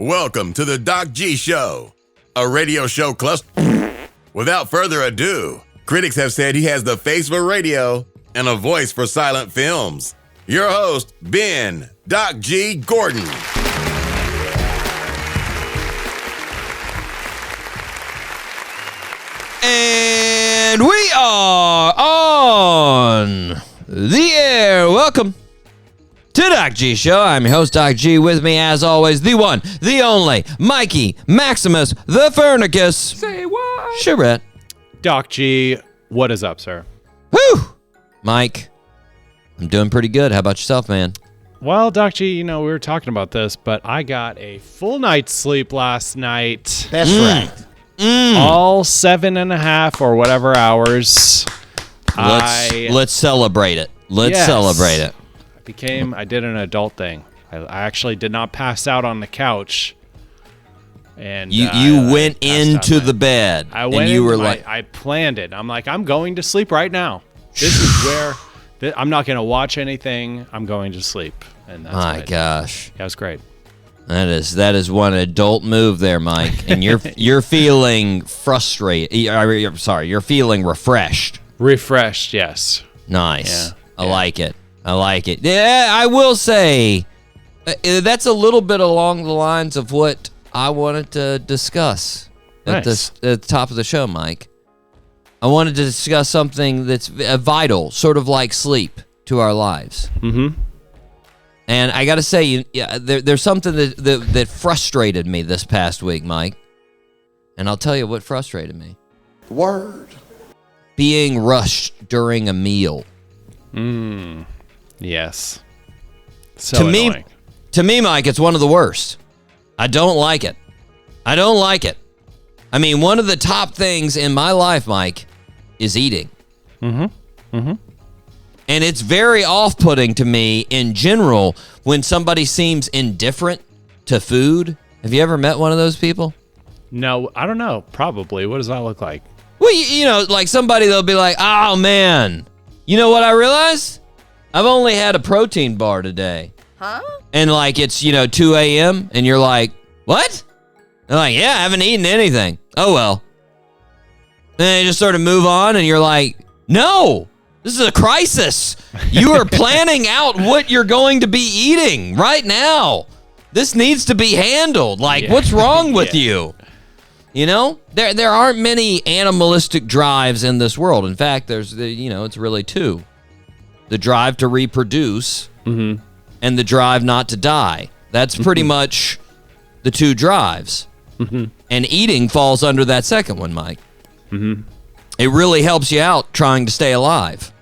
Welcome to the Doc G Show, a radio show cluster. Without further ado, critics have said he has the face for radio and a voice for silent films. Your host, Ben Doc G Gordon. And we are on the air. Welcome to Doc G Show. I'm your host, Doc G. With me, as always, the one, the only, Mikey Maximus, the Furnicus. Say what? Charette. Doc G, what is up, sir? Whew! Mike, I'm doing pretty good. How about yourself, man? Well, Doc G, we were talking about this, but I got a full night's sleep last night. That's right. All 7.5 or whatever hours. Let's celebrate it. Let's celebrate it. I did an adult thing. I actually did not pass out on the couch. And you went into the bed. I went and you were I planned it. I'm like, I'm going to sleep right now. This is where I'm not going to watch anything. I'm going to sleep. And that's my gosh. That was great. That is one adult move there, Mike. And you're feeling frustrated. You're feeling refreshed. Refreshed, yes. Nice. Yeah. I like it. Yeah, I will say that's a little bit along the lines of what I wanted to discuss at the top of the show, Mike. I wanted to discuss something that's vital, sort of like sleep, to our lives. Mm-hmm. And I got to say, there's something that frustrated me this past week, Mike. And I'll tell you what frustrated me. Word. Being rushed during a meal. Yes. So annoying. To me, Mike, it's one of the worst. I don't like it. I mean, one of the top things in my life, Mike, is eating. Mm-hmm. Mm-hmm. And it's very off-putting to me in general when somebody seems indifferent to food. Have you ever met one of those people? No, I don't know. Probably. What does that look like? Well, like somebody, they'll be like, oh, man, you know what I realized? I've only had a protein bar today. Huh? And like it's, 2 a.m. and you're like, what? They're like, yeah, I haven't eaten anything. Oh, well. And they just sort of move on and you're like, no. This is a crisis. You are planning out what you're going to be eating right now. This needs to be handled. Like, what's wrong with you? There aren't many animalistic drives in this world. In fact, it's really two. The drive to reproduce and the drive not to die. That's pretty much the two drives. Mm-hmm. And eating falls under that second one, Mike. Mm-hmm. It really helps you out trying to stay alive.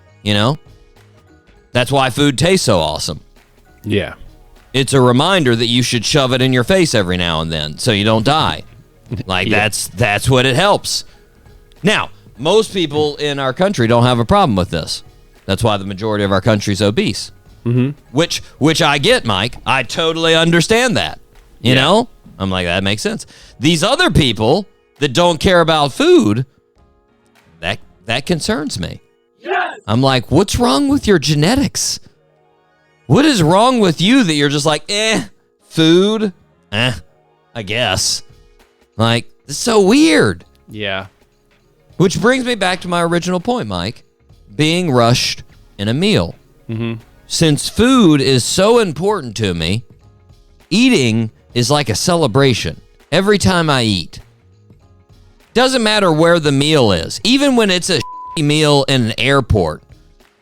That's why food tastes so awesome. Yeah. It's a reminder that you should shove it in your face every now and then so you don't die. Like, that's what it helps. Now, most people in our country don't have a problem with this. That's why the majority of our country is obese. Mm-hmm. Which I get, Mike. I totally understand that. You know? I'm like, that makes sense. These other people that don't care about food, that concerns me. Yes! I'm like, what's wrong with your genetics? What is wrong with you that you're just like, food? I guess. Like, it's so weird. Yeah. Which brings me back to my original point, Mike. Being rushed in a meal. Mm-hmm. Since food is so important to me, eating is like a celebration every time I eat. Doesn't matter where the meal is. Even when it's a meal in an airport.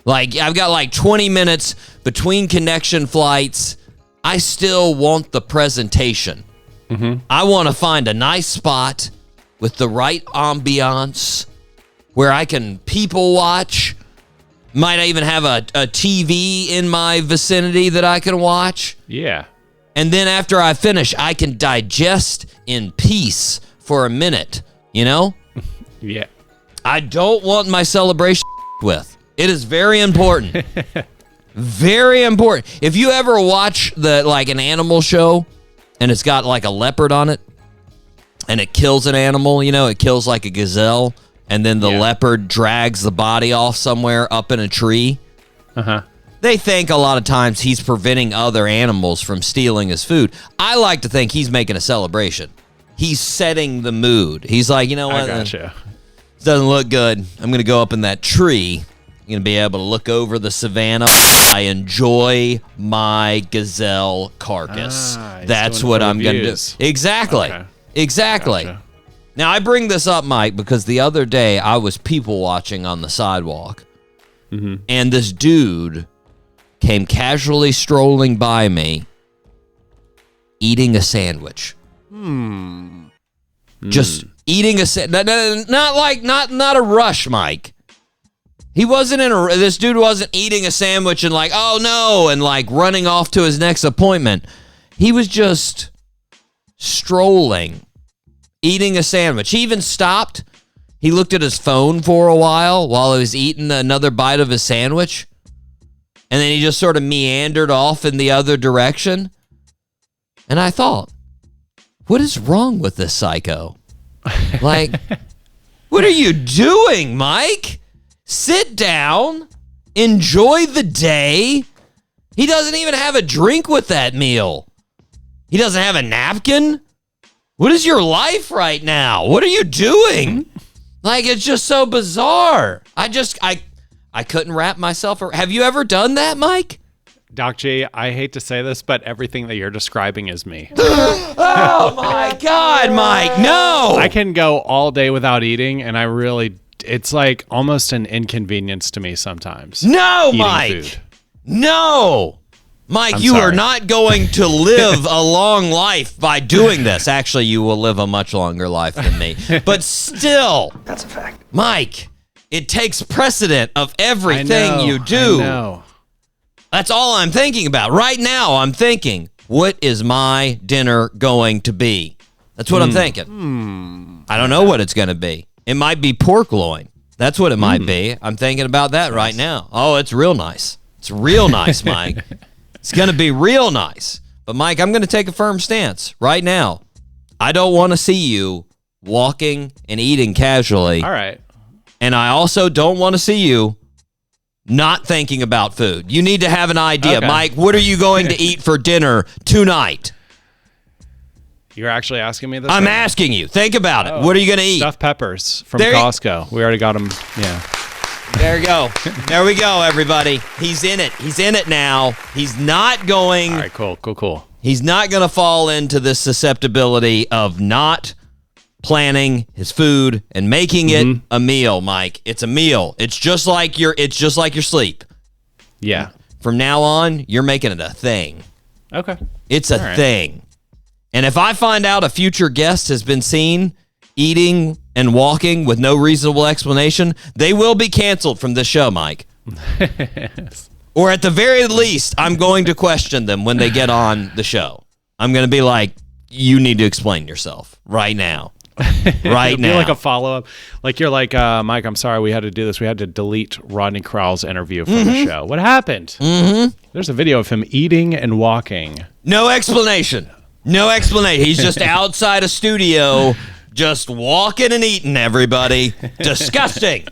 Like, I've got like 20 minutes between connection flights. I still want the presentation. Mm-hmm. I want to find a nice spot with the right ambiance where I can people watch. Might I even have a TV in my vicinity that I can watch? Yeah. And then after I finish, I can digest in peace for a minute, Yeah. I don't want my celebration with. It is very important. Very important. If you ever watch an animal show and it's got like a leopard on it and it kills an animal, it kills like a gazelle and then the leopard drags the body off somewhere up in a tree. Uh-huh. they think a lot of times he's preventing other animals from stealing his food. I like to think he's making a celebration. He's setting the mood. He's like, you know what? I gotcha. This doesn't look good. I'm going to go up in that tree. I'm going to be able to look over the savannah. I enjoy my gazelle carcass. That's what I'm going to do. Exactly. Okay. Exactly. Gotcha. Now, I bring this up, Mike, because the other day I was people watching on the sidewalk, and this dude came casually strolling by me eating a sandwich. Just eating a sandwich. Not a rush, Mike. He wasn't this dude wasn't eating a sandwich and like, oh no, and like running off to his next appointment. He was just strolling, eating a sandwich. He even stopped. He looked at his phone for a while he was eating another bite of his sandwich. And then he just sort of meandered off in the other direction. And I thought, what is wrong with this psycho? Like, what are you doing, Mike? Sit down, enjoy the day. He doesn't even have a drink with that meal. He doesn't have a napkin. What is your life right now? What are you doing? Like, it's just so bizarre. I couldn't wrap myself around. Have you ever done that, Mike? Doc G, I hate to say this, but everything that you're describing is me. Oh my God, Mike, no! I can go all day without eating, and it's like almost an inconvenience to me sometimes. No, eating Mike! food. No! Mike, I'm you sorry. are not going to live a long life by doing this. Actually, you will live a much longer life than me. But still, That's a fact. Mike, it takes precedent of everything you do. I know. That's all I'm thinking about. Right now, I'm thinking, what is my dinner going to be? That's what I'm thinking. I don't know what it's going to be. It might be pork loin. That's what it might be. I'm thinking about that right now. Oh, it's real nice. It's real nice, Mike. It's going to be real nice. But, Mike, I'm going to take a firm stance right now. I don't want to see you walking and eating casually. All right. And I also don't want to see you not thinking about food. You need to have an idea. Okay. Mike, what are you going to eat for dinner tonight? You're actually asking me this? I'm right now? asking you. Think about it. What are you going to eat? Stuffed peppers from There you- Costco. We already got them. Yeah. There you go. There we go, everybody. He's in it. He's in it now. He's not going... All right, cool. He's not going to fall into this susceptibility of not planning his food and making it a meal, Mike. It's a meal. It's just like your sleep. Yeah. From now on, you're making it a thing. Okay. It's a All right. thing. And if I find out a future guest has been seen eating and walking with no reasonable explanation, they will be canceled from this show, Mike. Or at the very least, I'm going to question them when they get on the show. I'm going to be like, you need to explain yourself right now. Right It'll now. be like a follow-up. Like you're like, Mike, I'm sorry we had to do this. We had to delete Rodney Crowell's interview from the show. What happened? There's a video of him eating and walking. No explanation. No explanation. He's just outside a studio, just walking and eating, everybody. Disgusting.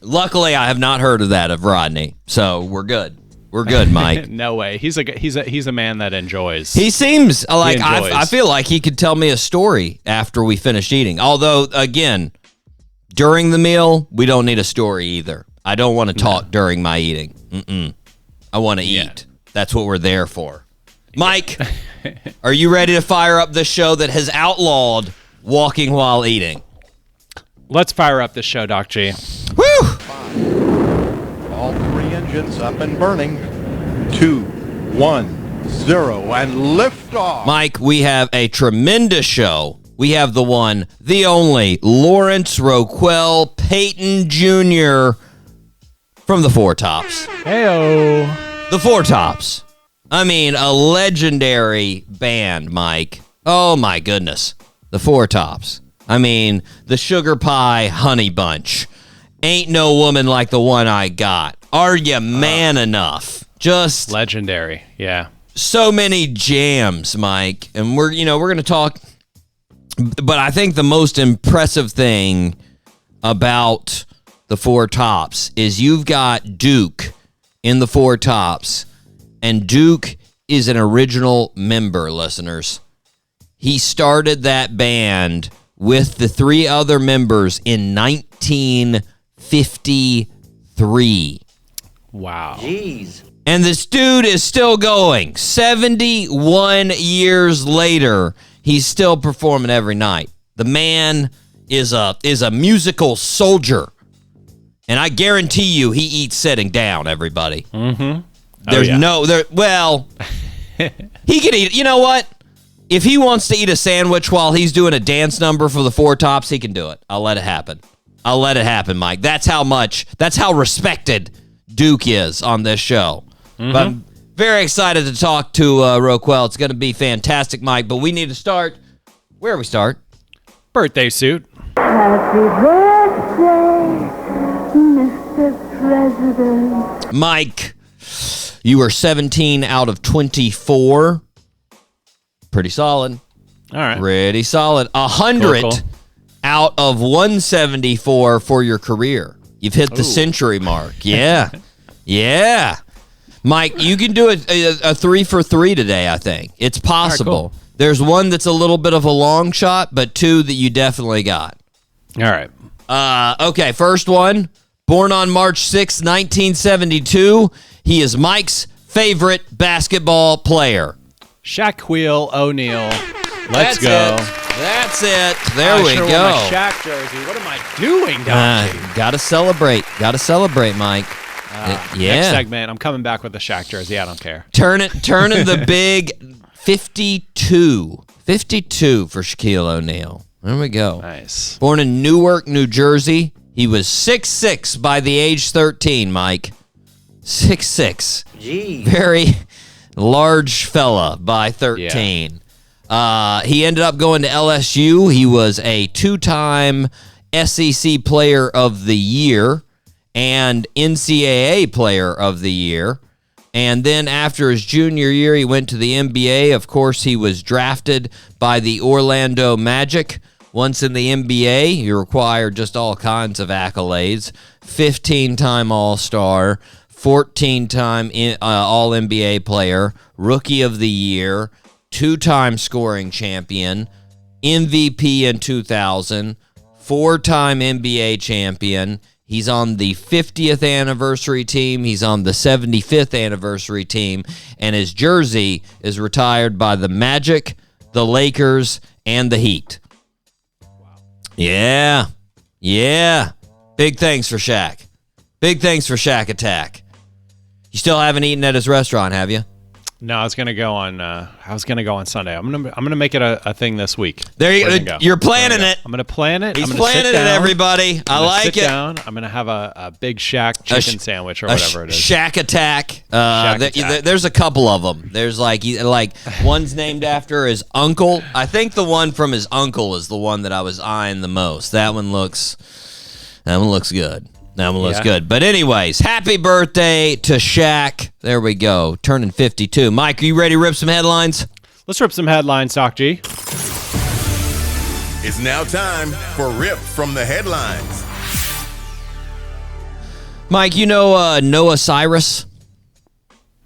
Luckily, I have not heard of that of Rodney, so we're good. We're good, Mike. No way. He's a man that enjoys. He seems like enjoys. I feel like he could tell me a story after we finish eating. Although, again, during the meal, we don't need a story either. I don't want to talk during my eating. I want to eat. That's what we're there for. Mike, are you ready to fire up this show that has outlawed walking while eating? Let's fire up this show, Doc G. Woo! All three engines up and burning. 2, 1, 0, and lift off. Mike, we have a tremendous show. We have the one, the only, Lawarence Roquel Payton Jr. from the Four Tops. Heyo. The Four Tops. I mean, a legendary band, Mike. Oh, my goodness. The Four Tops. I mean, the Sugar Pie Honey Bunch. Ain't no woman like the one I got. Are you man enough? Just Legendary. Yeah. so many jams, Mike. And we're going to talk. But I think the most impressive thing about the Four Tops is you've got Duke in the Four Tops, and Duke is an original member, listeners. He started that band with the three other members in 1953. Wow. Jeez. And this dude is still going. 71 years later, he's still performing every night. The man is a musical soldier. And I guarantee you he eats sitting down, everybody. Mm-hmm. There's he can eat. You know what? If he wants to eat a sandwich while he's doing a dance number for the Four Tops, he can do it. I'll let it happen. I'll let it happen, Mike. That's how respected Duke is on this show. Mm-hmm. But I'm very excited to talk to Roquel. It's going to be fantastic, Mike. But we need to start. Where do we start? Birthday suit. Happy birthday, Mr. President. Mike, you are 17 out of 24. Pretty solid. All right. Pretty solid. 100 Cool. out of 174 for your career. You've hit the century mark. Yeah. Yeah. Mike, you can do a 3 for 3 today, I think. It's possible. All right, cool. There's one that's a little bit of a long shot, but two that you definitely got. All right. Okay, first one. Born on March 6, 1972. He is Mike's favorite basketball player. Shaquille O'Neal. Let's That's go. That's it. There we sure go. wore my Shaq jersey. What am I doing, Dodgy? Gotta celebrate. Gotta celebrate, Mike. Next Yeah. segment, I'm coming back with the Shaq jersey. I don't care. Turning the big 52. 52 for Shaquille O'Neal. There we go. Nice. Born in Newark, New Jersey. He was 6'6" by the age 13, Mike. 6'6". Gee. Very large fella by 13. He ended up going to LSU. He was a 2-time SEC Player of the Year and NCAA Player of the Year. And then after his junior year, he went to the NBA. Of course, he was drafted by the Orlando Magic. Once in the NBA, he required just all kinds of accolades. 15-time All-Star, 14-time All-NBA player, Rookie of the Year, 2-time scoring champion, MVP in 2000, 4-time NBA champion. He's on the 50th anniversary team. He's on the 75th anniversary team. And his jersey is retired by the Magic, the Lakers, and the Heat. Yeah. Yeah. Big thanks for Shaq. Big thanks for Shaq Attack. You still haven't eaten at his restaurant, have you? No, I was gonna go on. Sunday. I'm gonna make it a thing this week. There you go. You're planning it. I'm gonna plan it. He's planning it, everybody. I like it. Down. I'm gonna have a big Shaq chicken sandwich or whatever it is. Shaq Attack. Attack. There's a couple of them. There's like one's named after his uncle. I think the one from his uncle is the one that I was eyeing the most. That one looks good. That one looks good. But anyways, happy birthday to Shaq. There we go. Turning 52. Mike, are you ready to rip some headlines? Let's rip some headlines, Doc G. It's now time for Rip from the Headlines. Mike, you know Noah Cyrus?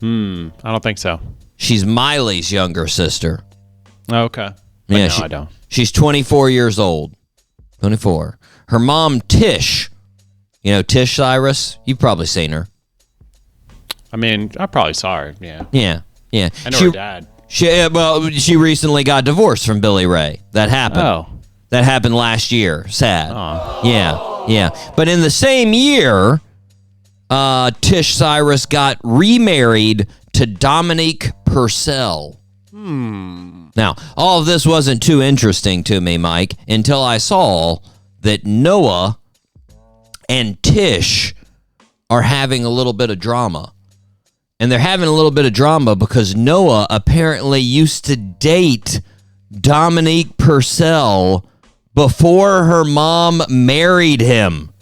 I don't think so. She's Miley's younger sister. Okay. Yeah, I don't. She's 24 years old. 24. Her mom, Tish. You know Tish Cyrus? You've probably seen her. I mean, I probably saw her. Yeah. Yeah. I know her dad. She recently got divorced from Billy Ray. That happened. Oh. That happened last year. Sad. Oh. Yeah. But in the same year, Tish Cyrus got remarried to Dominique Purcell. Now, all of this wasn't too interesting to me, Mike, until I saw that Noah and Tish are having a little bit of drama. And they're having a little bit of drama because Noah apparently used to date Dominique Purcell before her mom married him.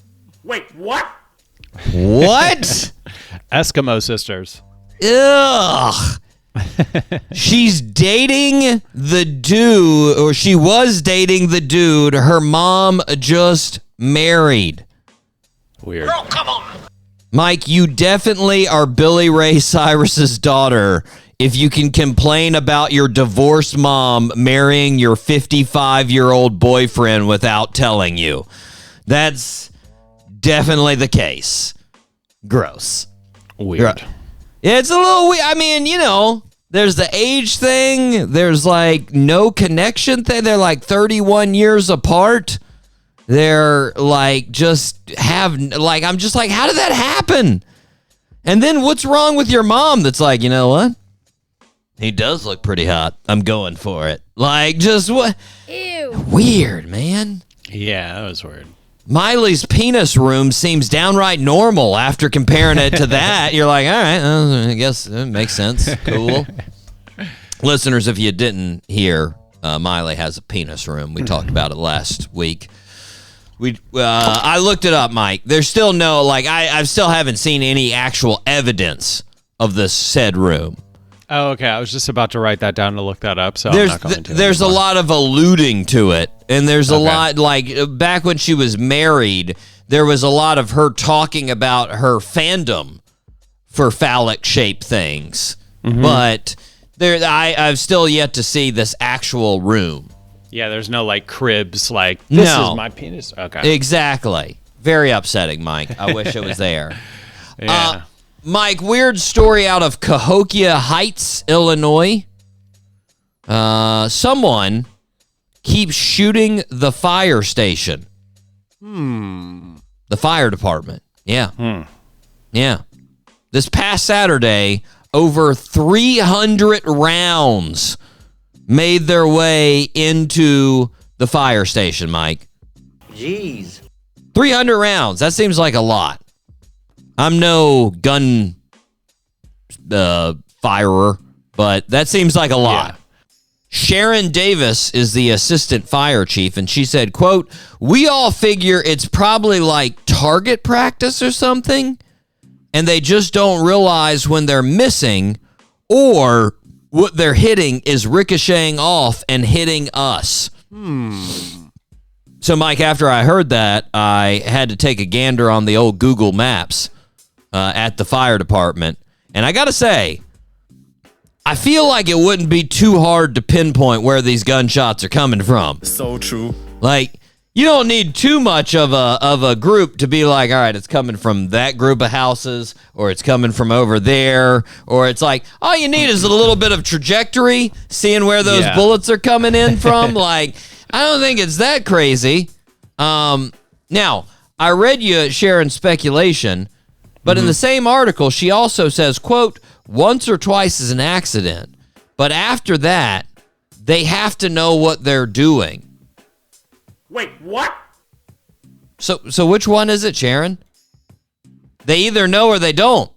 Wait, what? What? Eskimo sisters. Ugh. She's dating the dude, or she was dating the dude her mom just married. Weird. Girl, come on. Mike, you definitely are Billy Ray Cyrus's daughter if you can complain about your divorced mom marrying your 55-year-old boyfriend without telling you. That's definitely the case. Gross. Weird. It's a little weird. I mean, there's the age thing. There's like no connection thing. They're like 31 years apart. They're like I'm just like, how did that happen? And then what's wrong with your mom that's like, you know what? He does look pretty hot. I'm going for it. Like, just what? Ew. Weird, man. Yeah, that was weird. Miley's penis room seems downright normal after comparing it to that. You're like, all right, I guess it makes sense. Cool. Listeners, if you didn't hear, Miley has a penis room. We talked about it last week. I looked it up, Mike. There's still no, I still haven't seen any actual evidence of this said room. Oh, okay. I was just about to write that down to look that up, so I'm not going to. There's a lot of alluding to it, and there's a lot, back when she was married, there was a lot of her talking about her fandom for phallic-shaped things. Mm-hmm. But I've still yet to see this actual room. Yeah, there's no cribs this is my penis. Okay. Exactly. Very upsetting, Mike. I wish it was there. Yeah. Mike, weird story out of Cahokia Heights, Illinois. Someone keeps shooting the fire station. The fire department. Yeah. Yeah. This past Saturday, over 300 rounds made their way into the fire station, Mike. Jeez. 300 rounds. That seems like a lot. I'm no gun firer, but that seems like a lot. Yeah. Sharon Davis is the assistant fire chief, and she said, quote, "We all figure it's probably like target practice or something, and they just don't realize when they're missing or what they're hitting is ricocheting off and hitting us." So, Mike, after I heard that, I had to take a gander on the old Google Maps at the fire department. And I got to say, I feel like it wouldn't be too hard to pinpoint where these gunshots are coming from. So true. You don't need too much of a group to be like, all right, it's coming from that group of houses, or it's coming from over there, or it's like, all you need is a little bit of trajectory, seeing where those bullets are coming in from. I don't think it's that crazy. Now, I read you Sharon's speculation, but in the same article, she also says, quote, "Once or twice is an accident, but after that, they have to know what they're doing." Wait, what? So which one is it, Sharon? They either know or they don't.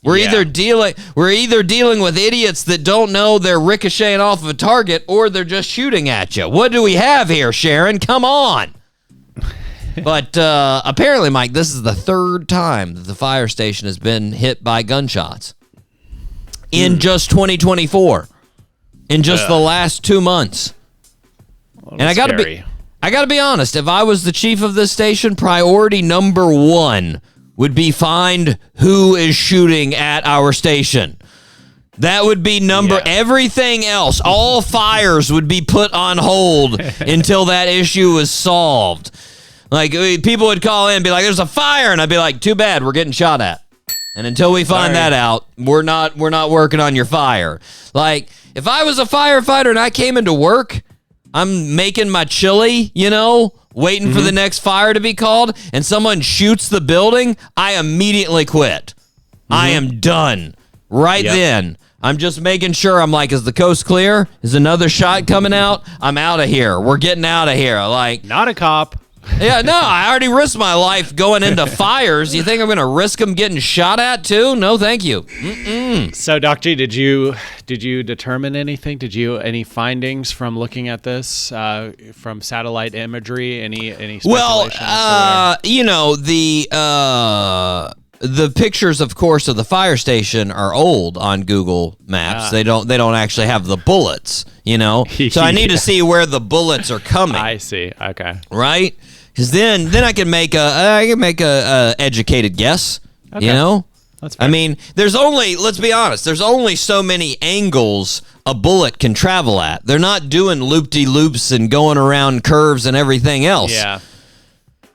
We're either dealing with idiots that don't know they're ricocheting off of a target, or they're just shooting at you. What do we have here, Sharon? Come on. But apparently, Mike, this is the third time that the fire station has been hit by gunshots in just 2024, in just the last 2 months. And I gotta be honest. If I was the chief of this station, priority number one would be find who is shooting at our station. That would be everything else. All fires would be put on hold until that issue was solved. People would call in and be like, "There's a fire," and I'd be like, "Too bad, we're getting shot at." And until we find that out, we're not working on your fire. If I was a firefighter and I came into work, I'm making my chili, waiting for the next fire to be called, and someone shoots the building, I immediately quit. I am done. Then. I'm just making sure. I'm like, is the coast clear? Is another shot coming out? I'm out of here. We're getting out of here. Not a cop. Yeah, no, I already risked my life going into fires. You think I'm going to risk them getting shot at too? No, thank you. So, Doc G, did you determine anything? Any findings from looking at this from satellite imagery? Any speculation? Well, the pictures, of course, of the fire station are old on Google Maps. They don't actually have the bullets. So I need to see where the bullets are coming. I see. Okay. Right. Because then I can make a educated guess. Okay. You know? That's fair. I mean, let's be honest, there's only so many angles a bullet can travel at. They're not doing loop-de-loops and going around curves and everything else. Yeah.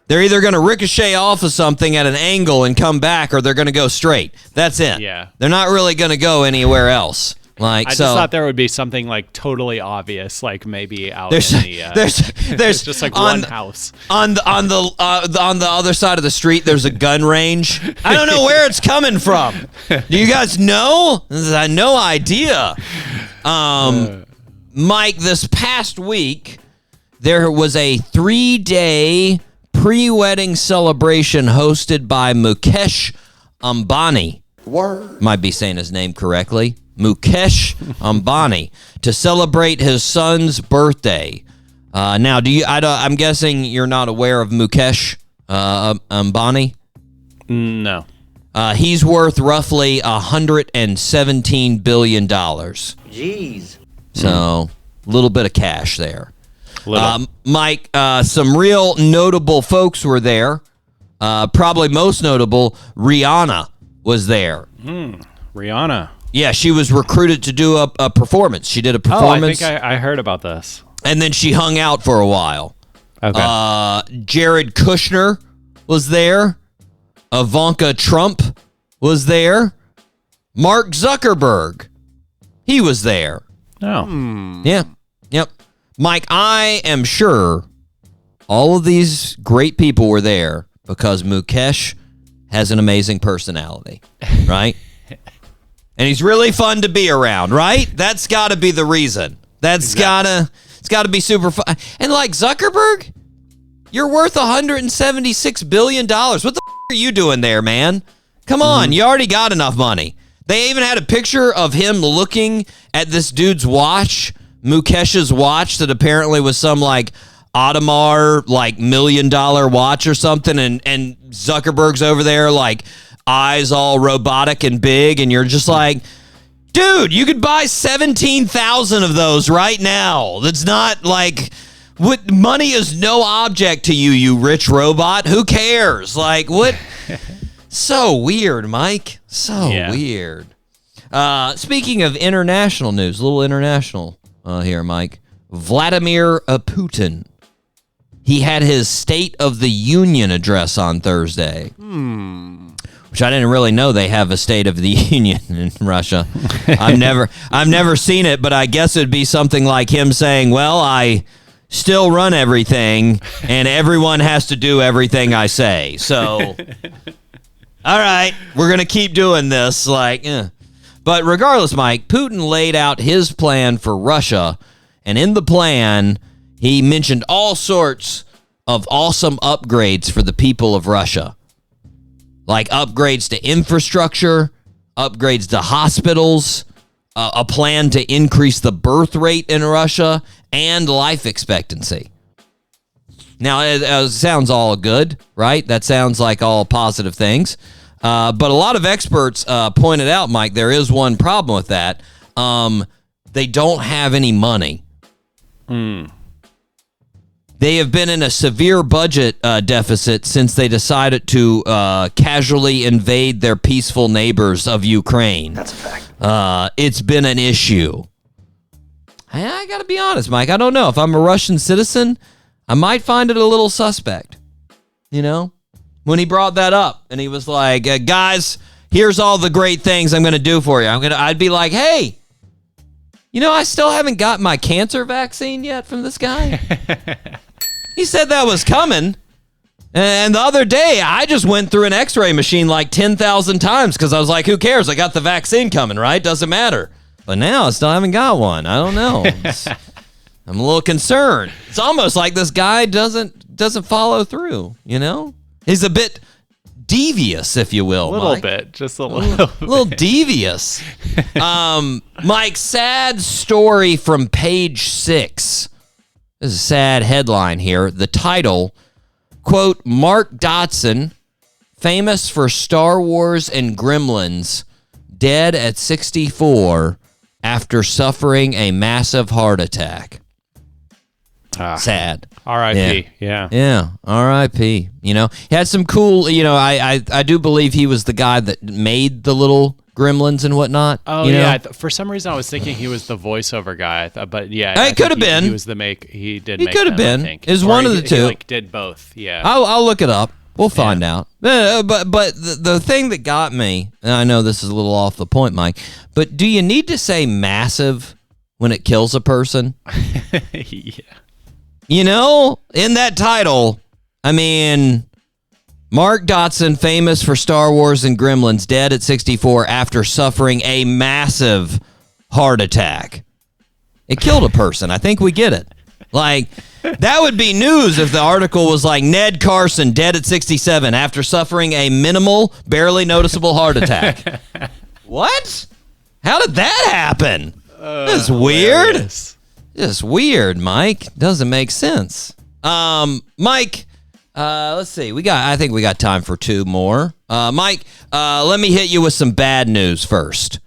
They're either going to ricochet off of something at an angle and come back, or they're going to go straight. That's it. Yeah. They're not really going to go anywhere else. I just thought there would be something like totally obvious, like maybe out in the there's just like one house on the other side of the street. There's a gun range. I don't know where it's coming from. Do you guys know? I had no idea. Mike, this past week there was a 3-day pre-wedding celebration hosted by Mukesh Ambani. Word. Might be saying his name correctly. Mukesh Ambani, to celebrate his son's birthday. Now, I'm guessing you're not aware of Mukesh Ambani? No. He's worth roughly $117 billion. Jeez. So, a little bit of cash there. Little. Mike, some real notable folks were there. Probably most notable, Rihanna was there. Rihanna. Yeah, she was recruited to do a performance. She did a performance. Oh, I think I heard about this. And then she hung out for a while. Okay. Jared Kushner was there. Ivanka Trump was there. Mark Zuckerberg, he was there. Oh. Yeah. Yep. Mike, I am sure all of these great people were there because Mukesh has an amazing personality, right? And he's really fun to be around, right? That's got to be the reason. It's got to be super fun. And like Zuckerberg, you're worth $176 billion. What the are you doing there, man? Come on, you already got enough money. They even had a picture of him looking at this dude's watch, Mukesh's watch, that apparently was some like Audemars like $1 million watch or something, and Zuckerberg's over there like eyes all robotic and big, and you're just like, dude, you could buy 17,000 of those right now. That's not like, what, money is no object to you, you rich robot. Who cares? Like, what? So weird, Mike. So weird. Speaking of international news, a little international here, Mike. Vladimir Putin. He had his State of the Union address on Thursday. Which I didn't really know they have a State of the Union in Russia. I've never seen it, but I guess it'd be something like him saying, well, I still run everything, and everyone has to do everything I say. So, all right, we're going to keep doing this. But regardless, Mike, Putin laid out his plan for Russia, and in the plan, he mentioned all sorts of awesome upgrades for the people of Russia. Like upgrades to infrastructure, upgrades to hospitals, a plan to increase the birth rate in Russia, and life expectancy. Now, it sounds all good, right? That sounds like all positive things. But a lot of experts pointed out, Mike, there is one problem with that. They don't have any money. They have been in a severe budget deficit since they decided to casually invade their peaceful neighbors of Ukraine. That's a fact. It's been an issue. I got to be honest, Mike. I don't know. If I'm a Russian citizen, I might find it a little suspect. You know? When he brought that up and he was like, guys, here's all the great things I'm going to do for you. I'd be like, hey, you know, I still haven't got my cancer vaccine yet from this guy. He said that was coming. And the other day, I just went through an x-ray machine like 10,000 times because I was like, who cares? I got the vaccine coming, right? Doesn't matter. But now I still haven't got one. I don't know. I'm a little concerned. It's almost like this guy doesn't follow through, you know? He's a bit devious, if you will. A little Mike. bit. Just a little bit. A little devious. Mike, sad story from page 6. This is a sad headline here. The title, quote, Mark Dodson, famous for Star Wars and Gremlins, dead at 64 after suffering a massive heart attack. Sad. R.I.P. Yeah. Yeah. R.I.P. You know, he had some cool. You know, I do believe he was the guy that made the little gremlins and whatnot. Oh, you know? yeah. For some reason, I was thinking he was the voiceover guy. But yeah, It could have been. He was the make. He did. He could have been. I think. Is Or one of the two. He like did both. Yeah. I'll look it up. We'll find out. But the thing that got me, and I know this is a little off the point, Mike, but do you need to say massive when it kills a person? Yeah. You know, in that title, I mean, Mark Dodson, famous for Star Wars and Gremlins, dead at 64 after suffering a massive heart attack. It killed a person. I think we get it. Like, that would be news if the article was like, Ned Carson, dead at 67 after suffering a minimal, barely noticeable heart attack. What? How did that happen? That's weird. Hilarious. Just weird, Mike. Doesn't make sense. Mike, let's see. I think we got time for two more. Mike, let me hit you with some bad news first.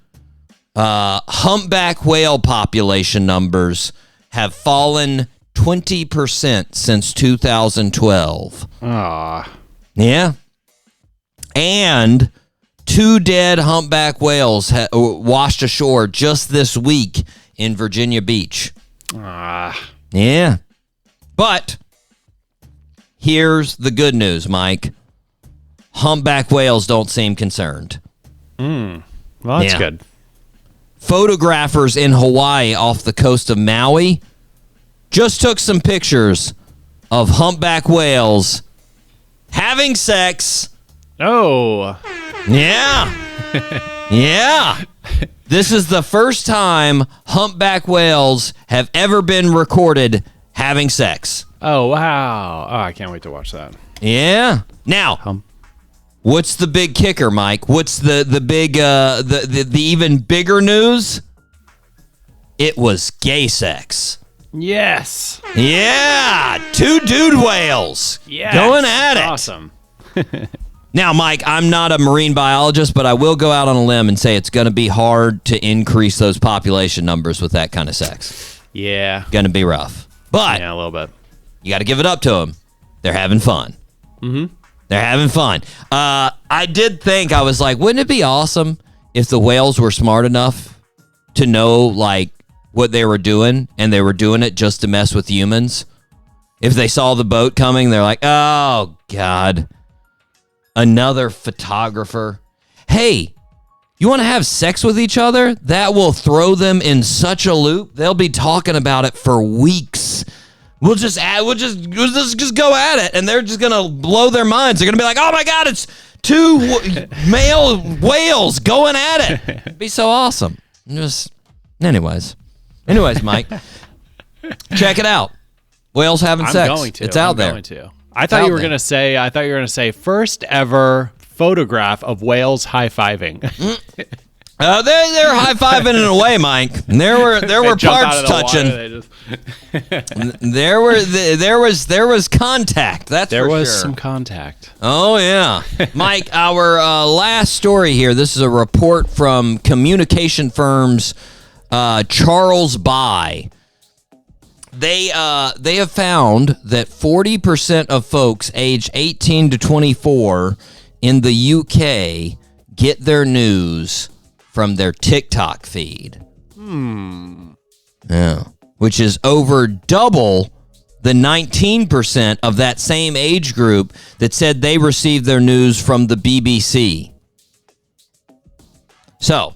Humpback whale population numbers have fallen 20% since 2012. Yeah. And 2 dead humpback whales washed ashore just this week in Virginia Beach. Yeah. But here's the good news, Mike. Humpback whales don't seem concerned. Well, that's good. Photographers in Hawaii off the coast of Maui just took some pictures of humpback whales having sex. Oh. Yeah. Yeah. This is the first time humpback whales have ever been recorded having sex. Oh, wow. Oh, I can't wait to watch that. Yeah. Now, what's the big kicker, Mike? What's the big the even bigger news? It was gay sex. Yes. Yeah, 2 dude whales. Yes. Going at it. Awesome. Now, Mike, I'm not a marine biologist, but I will go out on a limb and say it's going to be hard to increase those population numbers with that kind of sex. Yeah. Going to be rough. But Yeah, a little bit. you got to give it up to them. They're having fun. Mm-hmm. They're having fun. I did think, I was like, wouldn't it be awesome if the whales were smart enough to know, like, what they were doing, and they were doing it just to mess with humans? If they saw the boat coming, they're like, oh, God. Another photographer. Hey, you want to have sex with each other? That will throw them in such a loop. They'll be talking about it for weeks. We'll just go at it, and they're just gonna blow their minds. They're gonna be like, "Oh my God, it's 2 male whales going at it." It'd be so awesome. Anyways, Mike, check it out. Whales having sex. I'm going to. It's out there. Going to. I thought you were gonna say first ever photograph of whales high-fiving. They're high-fiving in a way, Mike. There were parts touching. There was contact. There was some contact. Oh yeah, Mike. Our last story here. This is a report from communication firms Charles By. They have found that 40% of folks aged 18 to 24 in the UK get their news from their TikTok feed. Yeah. Which is over double the 19% of that same age group that said they received their news from the BBC. So,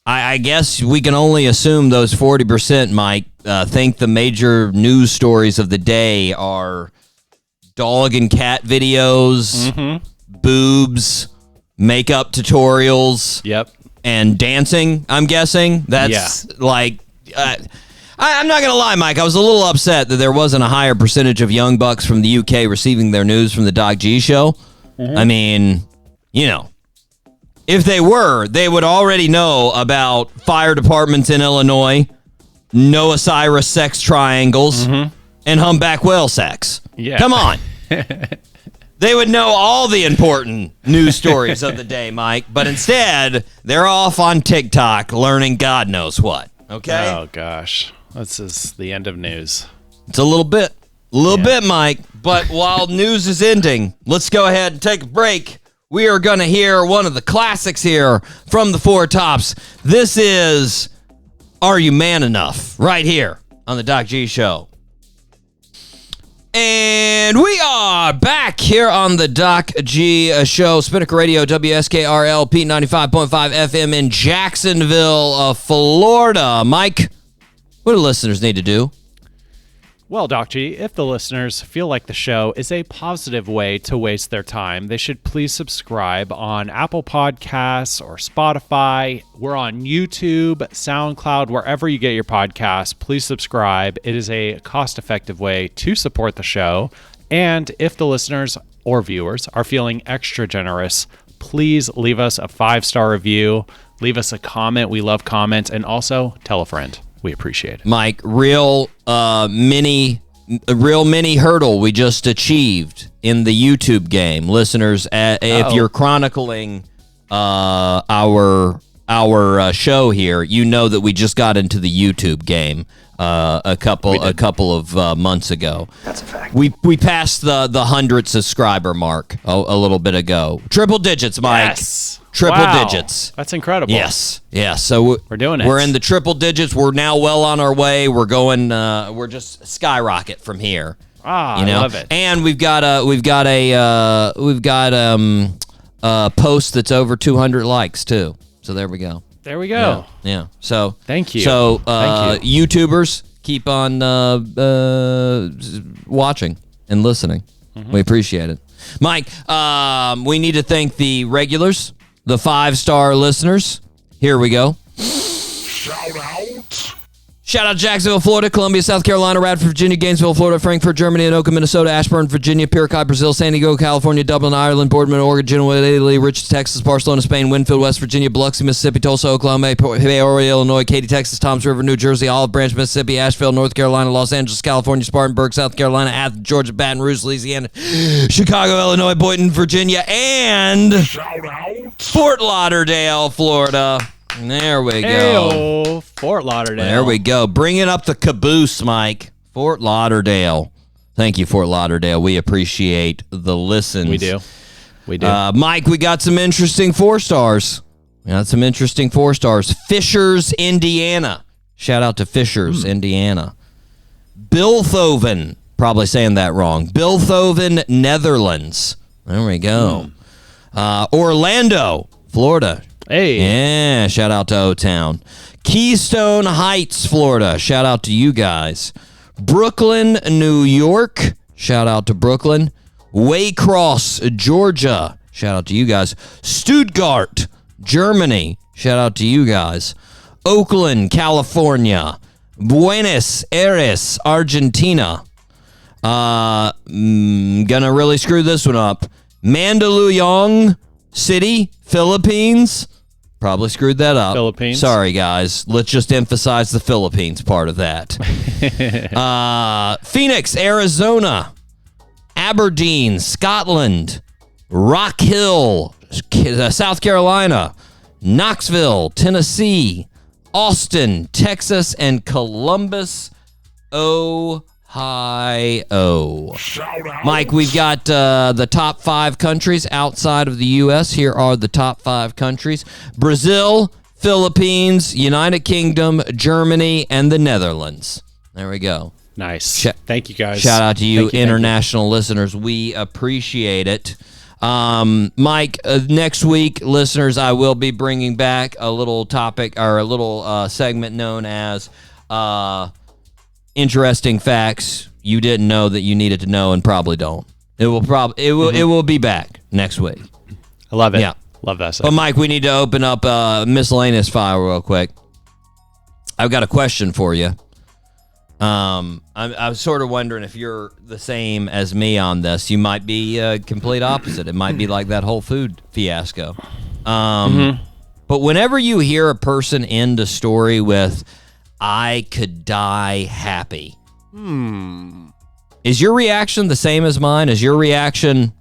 I guess we can only assume those 40%, Mike, think the major news stories of the day are dog and cat videos, boobs, makeup tutorials, and dancing, I'm guessing. That's like... I'm not going to lie, Mike. I was a little upset that there wasn't a higher percentage of young bucks from the UK receiving their news from the Doc G show. I mean, you know, if they were, they would already know about fire departments in Illinois, Noah Cyrus sex triangles, and humpback whale sex. Yeah. Come on. They would know all the important news stories of the day, Mike. But instead, they're off on TikTok learning God knows what. Okay? Oh, gosh. This is the end of news. It's a little bit, Mike. But while news is ending, let's go ahead and take a break. We are going to hear one of the classics here from the Four Tops. This is Are You Man Enough? Right here on the Doc G Show. And we are back here on the Doc G Show. Spinnaker Radio, WSKRL, P95.5 FM in Jacksonville, Florida. Mike, what do listeners need to do? Well, Doc G, if the listeners feel like the show is a positive way to waste their time, they should please subscribe on Apple Podcasts or Spotify. We're on YouTube, SoundCloud, wherever you get your podcasts. Please subscribe. It is a cost-effective way to support the show. And if the listeners or viewers are feeling extra generous, please leave us a 5-star review. Leave us a comment. We love comments. And also tell a friend. We appreciate it. Mike, real mini hurdle we just achieved in the YouTube game. Listeners, if you're chronicling our show here, you know that we just got into the YouTube game a couple of months ago. That's a fact. We passed the 100 subscriber mark a little bit ago. Triple digits, Mike. Yes. Triple digits. That's incredible. Yes. So we're doing it. We're in the triple digits. We're now well on our way. We're going. We're just skyrocket from here. I love it. And we've got a post that's over 200 likes too. So there we go. There we go. Yeah. So thank you. So thank you. YouTubers, keep on watching and listening. Mm-hmm. We appreciate it. Mike, we need to thank the regulars, the 5-star listeners. Here we go. Shout out Jacksonville, Florida, Columbia, South Carolina, Radford, Virginia, Gainesville, Florida, Frankfurt, Germany, Anoka, Minnesota, Ashburn, Virginia, Piracai, Brazil, San Diego, California, Dublin, Ireland, Boardman, Oregon, Genoa, Italy, Richards, Texas, Barcelona, Spain, Winfield, West Virginia, Biloxi, Mississippi, Tulsa, Oklahoma, Peoria, Illinois, Katy, Texas, Toms River, New Jersey, Olive Branch, Mississippi, Asheville, North Carolina, Los Angeles, California, Spartanburg, South Carolina, Athens, Georgia, Baton Rouge, Louisiana, Chicago, Illinois, Boynton, Virginia, and Fort Lauderdale, Florida. There we go. Hey-o, Fort Lauderdale. There we go. Bringing up the caboose, Mike. Fort Lauderdale. Thank you, Fort Lauderdale. We appreciate the listens. We do. Mike, we got some interesting 4-stars. Fishers, Indiana. Shout out to Fishers, Indiana. Bilthoven. Probably saying that wrong. Bilthoven, Netherlands. There we go. Orlando, Florida. Hey. Yeah, shout out to O-Town. Keystone Heights, Florida. Shout out to you guys. Brooklyn, New York. Shout out to Brooklyn. Waycross, Georgia. Shout out to you guys. Stuttgart, Germany. Shout out to you guys. Oakland, California. Buenos Aires, Argentina. Gonna really screw this one up. Mandaluyong City, Philippines. Probably screwed that up. Philippines. Sorry, guys. Let's just emphasize the Philippines part of that. Phoenix, Arizona. Aberdeen, Scotland. Rock Hill, South Carolina. Knoxville, Tennessee. Austin, Texas. And Columbus, Ohio. Mike, we've got the top 5 countries outside of the U.S. Here are the top 5 countries. Brazil, Philippines, United Kingdom, Germany, and the Netherlands. There we go. Nice. Thank you, guys. Shout out to you, international listeners. We appreciate it. Mike, next week, listeners, I will be bringing back a little topic or a little segment known as interesting facts you didn't know that you needed to know and probably don't. It will be back next week. I love it. Yeah. Love that stuff. But Mike, we need to open up Miscellaneous File real quick. I've got a question for you. I was sort of wondering if you're the same as me on this. You might be complete opposite. It might be like that whole food fiasco. But whenever you hear a person end a story with, I could die happy. Is your reaction the same as mine? Is your reaction,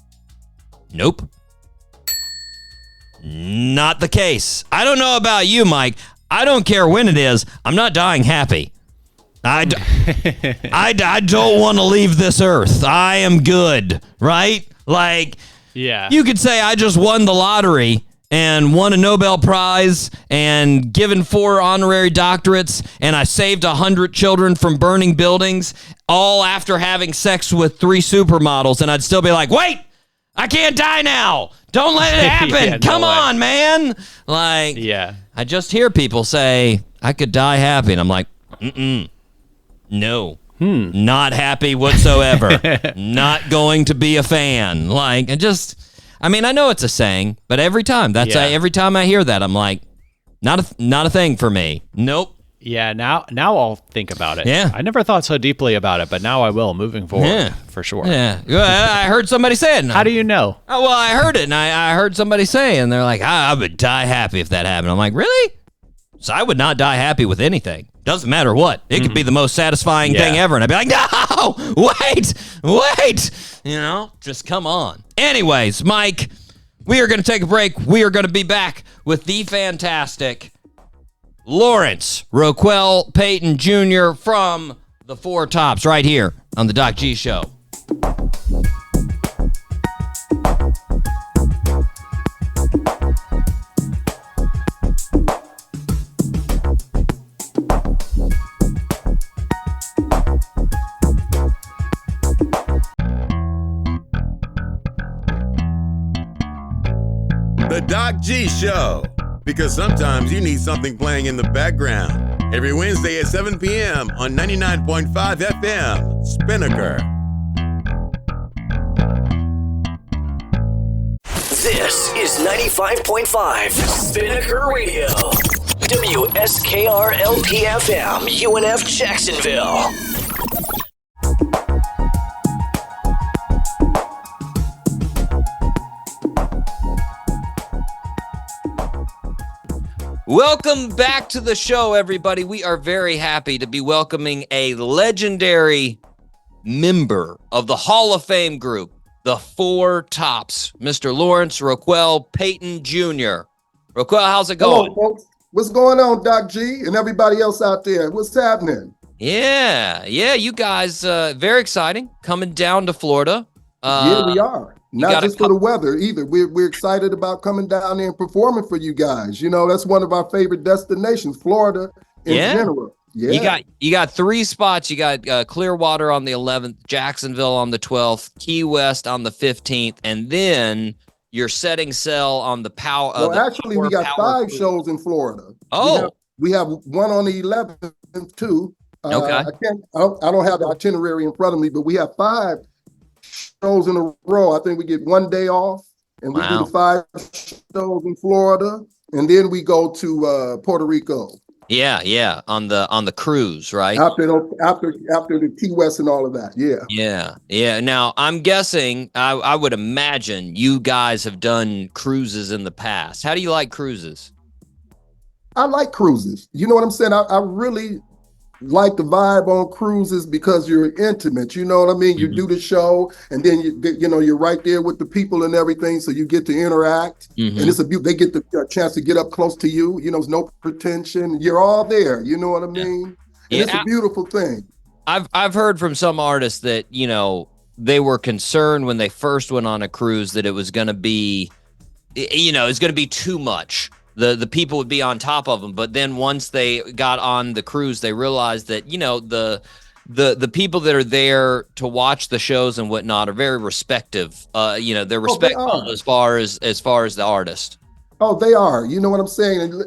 nope? Not the case. I don't know about you, Mike. I don't care when it is. I'm not dying happy. I don't want to leave this earth. I am good, right? Like, Yeah. you could say I just won the lottery and won a Nobel Prize and given 4 honorary doctorates, and I saved 100 children from burning buildings, all after having sex with 3 supermodels, and I'd still be like, wait, I can't die now. Don't let it happen. Yeah, no Come way. on, man. Like, Yeah. I just hear people say, I could die happy, and I'm like, no. Not happy whatsoever. Not going to be a fan. Like, I know it's a saying, but every time every time I hear that, I'm like, not a thing for me. Nope. Yeah, now I'll think about it. Yeah. I never thought so deeply about it, but now I will moving forward. Yeah. For sure. Yeah. Well, I heard somebody say it. How do you know? Oh, well, I heard it, and I heard somebody say, and they're like, I would die happy if that happened. I'm like, really? So I would not die happy with anything. Doesn't matter what. It could be the most satisfying thing ever, and I'd be like, no, wait. Just come on. Anyways, Mike, we are going to take a break. We are going to be back with the fantastic Lawarence, Roquel Payton Jr. from the Four Tops right here on the Doc G Show. The Doc G Show. Because sometimes you need something playing in the background. Every Wednesday at 7 p.m. on 99.5 FM, Spinnaker. This is 95.5 Spinnaker Radio. WSKR-LP-FM, UNF Jacksonville. Welcome back to the show, everybody. We are very happy to be welcoming a legendary member of the Hall of Fame group, the Four Tops, Mr. Lawarence Roquel Payton Jr. Roquel, how's it going? Hello, folks. What's going on, Doc G, and everybody else out there? What's happening? Yeah, you guys, very exciting, coming down to Florida. Yeah, we are. Not just for the weather either. We're excited about coming down there and performing for you guys. You know, that's one of our favorite destinations, Florida in general. Yeah. You got 3 spots. You got Clearwater on the 11th, Jacksonville on the 12th, Key West on the 15th, and then you're setting sail on the power. Well, actually, we got 5 shows in Florida. Oh, we have one on the 11th too. Okay. I don't have the itinerary in front of me, but we have 5 shows in a row. I think we get 1 day off, and we do the 5 shows in Florida, and then we go to Puerto Rico. Yeah, on the cruise, right? After the Key West and all of that, yeah. Now I'm guessing, I would imagine you guys have done cruises in the past. How do you like cruises? I like cruises. You know what I'm saying? I really like the vibe on cruises because you're intimate. You know what I mean? You do the show, and then you're right there with the people and everything, so you get to interact. And it's they get the chance to get up close to you. You know, there's no pretension. You're all there. You know what I mean? And it's a beautiful thing. I've heard from some artists that they were concerned when they first went on a cruise that it was going to be, it's going to be too much. The people would be on top of them, but then once they got on the cruise, they realized that the people that are there to watch the shows and whatnot are very respective. They're respectful as far as the artist. Oh, they are. You know what I'm saying? And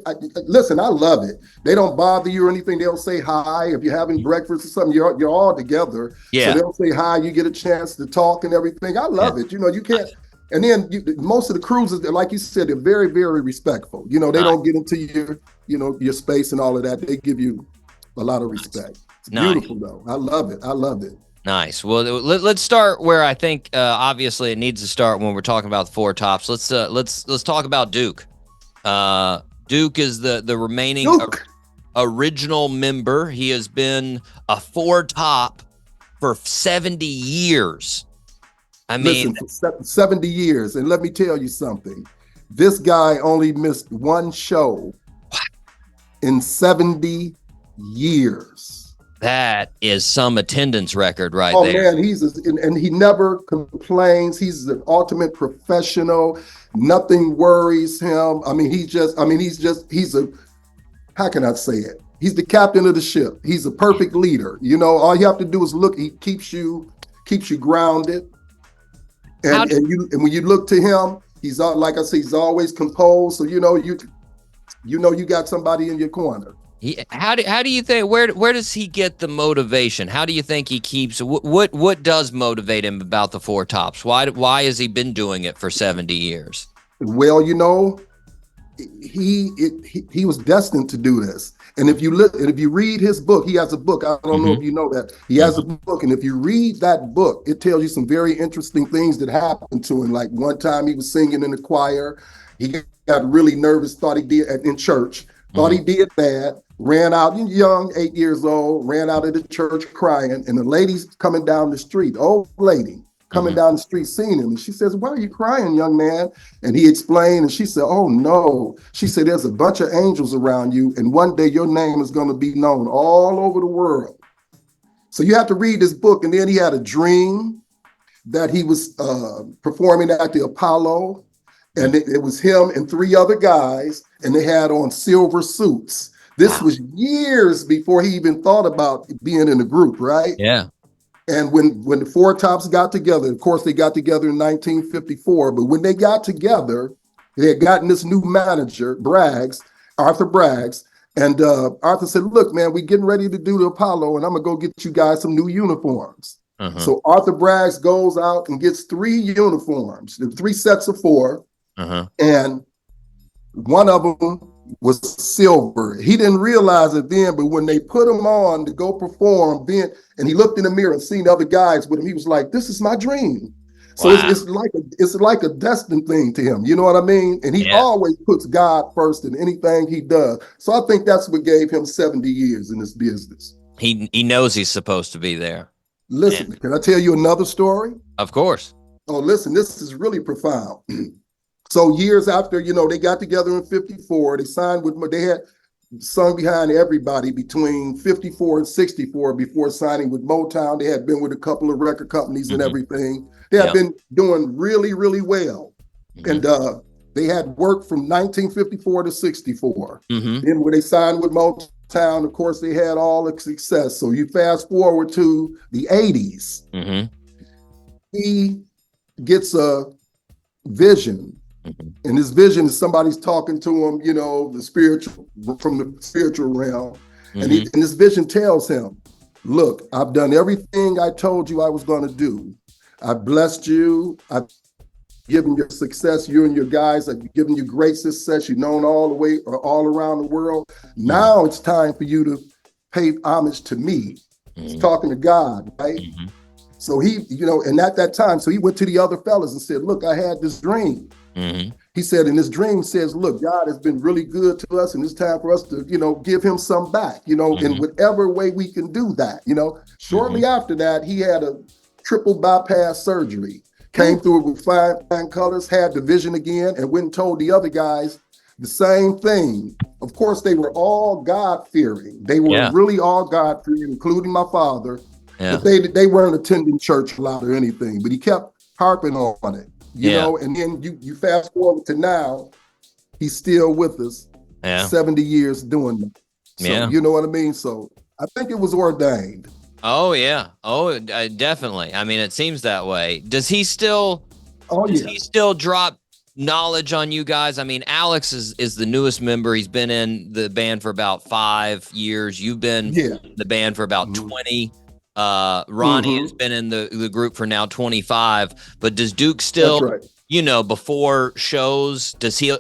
listen, I love it. They don't bother you or anything. They'll say hi if you're having breakfast or something. You're all together. Yeah. So they'll say hi. You get a chance to talk and everything. I love it. You can't. And then most of the cruises, like you said, they're very, very respectful. They don't get into your space and all of that. They give you a lot of respect. It's beautiful, though. I love it. Nice. Well, let's start where I think obviously it needs to start when we're talking about the Four Tops. Let's talk about Duke. Duke is the remaining original member. He has been a Four Top for 70 years. I mean, listen, for 70 years, and let me tell you something. This guy only missed 1 show in 70 years. That is some attendance record right Oh there. man, and he never complains. He's the ultimate professional. Nothing worries him. I mean, he's a, how can I say it? He's the captain of the ship. He's a perfect leader. You know, all you have to do is look. He keeps you grounded. And when you look to him, he's like I say, he's always composed. So you know you got somebody in your corner. How do you think, where does he get the motivation? How do you think he keeps, what does motivate him about the Four Tops? Why has he been doing it for 70 years? Well, you know, he was destined to do this. And if you read his book, he has a book. I don't know if you know that. He has a book, and if you read that book, it tells you some very interesting things that happened to him. Like one time he was singing in the choir. He got really nervous, thought he did in church, thought he did bad. Ran out, young, 8 years old, ran out of the church crying, and the lady's coming down the street, old lady coming down the street seeing him. And she says, "Why are you crying, young man?" And he explained, and she said, "Oh no." She said, "There's a bunch of angels around you, and one day your name is going to be known all over the world." So you have to read this book. And then he had a dream that he was performing at the Apollo, and it was him and 3 other guys, and they had on silver suits. This was years before he even thought about being in a group, right? Yeah. And when the Four Tops got together, of course, they got together in 1954, but when they got together, they had gotten this new manager, Arthur Braggs, and Arthur said, "Look, man, we're getting ready to do the Apollo, and I'm going to go get you guys some new uniforms." So Arthur Braggs goes out and gets 3 uniforms, 3 sets of 4, and one of them was silver. He didn't realize it then, but when they put him on to go perform, then, and he looked in the mirror and seen other guys with him, he was like, "This is my dream." So it's like a destined thing to him. You know what I mean? And he always puts God first in anything he does. So I think that's what gave him 70 years in this business. He knows he's supposed to be there. Listen, can I tell you another story? Of course. Oh, listen, this is really profound. So years after, you know, they got together in 54, they signed they had sung behind everybody between 54 and 64 before signing with Motown. They had been with a couple of record companies and everything. They had been doing really, really well. And they had worked from 1954 to 64. Then when they signed with Motown, of course, they had all the success. So you fast forward to the 80s. He gets a vision. And his vision is somebody's talking to him, you know, from the spiritual realm. And his vision tells him, "Look, I've done everything I told you I was going to do. I've blessed you. I've given you success. You and your guys, I've given you great success. You're known all the way or all around the world. Now it's time for you to pay homage to me." He's talking to God, right? So he, you know, and at that time, so he went to the other fellas and said, "Look, I had this dream." He said, and this dream says, "Look, God has been really good to us, and it's time for us to, you know, give him some back, you know, in whatever way we can do that, you know." Shortly after that, he had a triple bypass surgery, came through it with fine colors, had the vision again, and went and told the other guys the same thing. Of course, they were all God-fearing. They were really all God-fearing, including my father. But they weren't attending church a lot or anything, but he kept harping on it. You know, and then you fast forward to now, he's still with us, 70 years doing that. So, you know what I mean? So I think it was ordained. Oh, yeah. Oh, definitely. I mean, it seems that way. Does he still drop knowledge on you guys? I mean, Alex is the newest member. He's been in the band for about 5 years. You've been in the band for about 20. Ronnie has been in the group for now 25, but does Duke still, you know, before shows, does he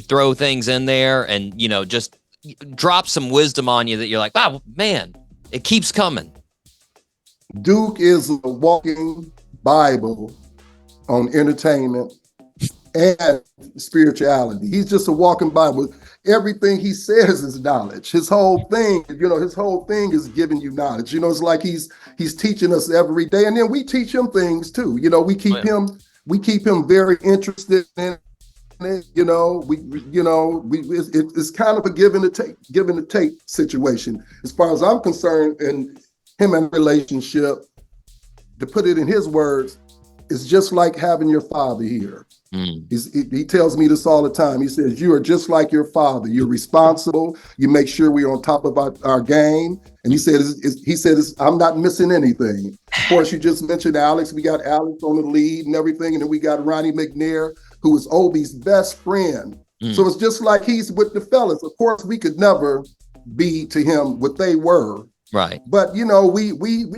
throw things in there and, you know, just drop some wisdom on you that you're like, "Wow, man, it keeps coming"? Duke is a walking Bible on entertainment and spirituality. He's just a walking Bible. Everything he says is knowledge. His whole thing, you know, is giving you knowledge. You know, it's like he's teaching us every day, and then we teach him things too. You know, we keep him very interested in it, you know, it's kind of a give and a take situation. As far as I'm concerned, and him and relationship, to put it in his words, it's just like having your father here. He tells me this all the time. He says, you are just like your father. You're responsible. You make sure we're on top of our game. And he said, I'm not missing anything. Of course, you just mentioned Alex. We got Alex on the lead and everything. And then we got Ronnie McNair, who is Obi's best friend. So it's just like he's with the fellas. Of course, we could never be to him what they were. Right. But, you know, we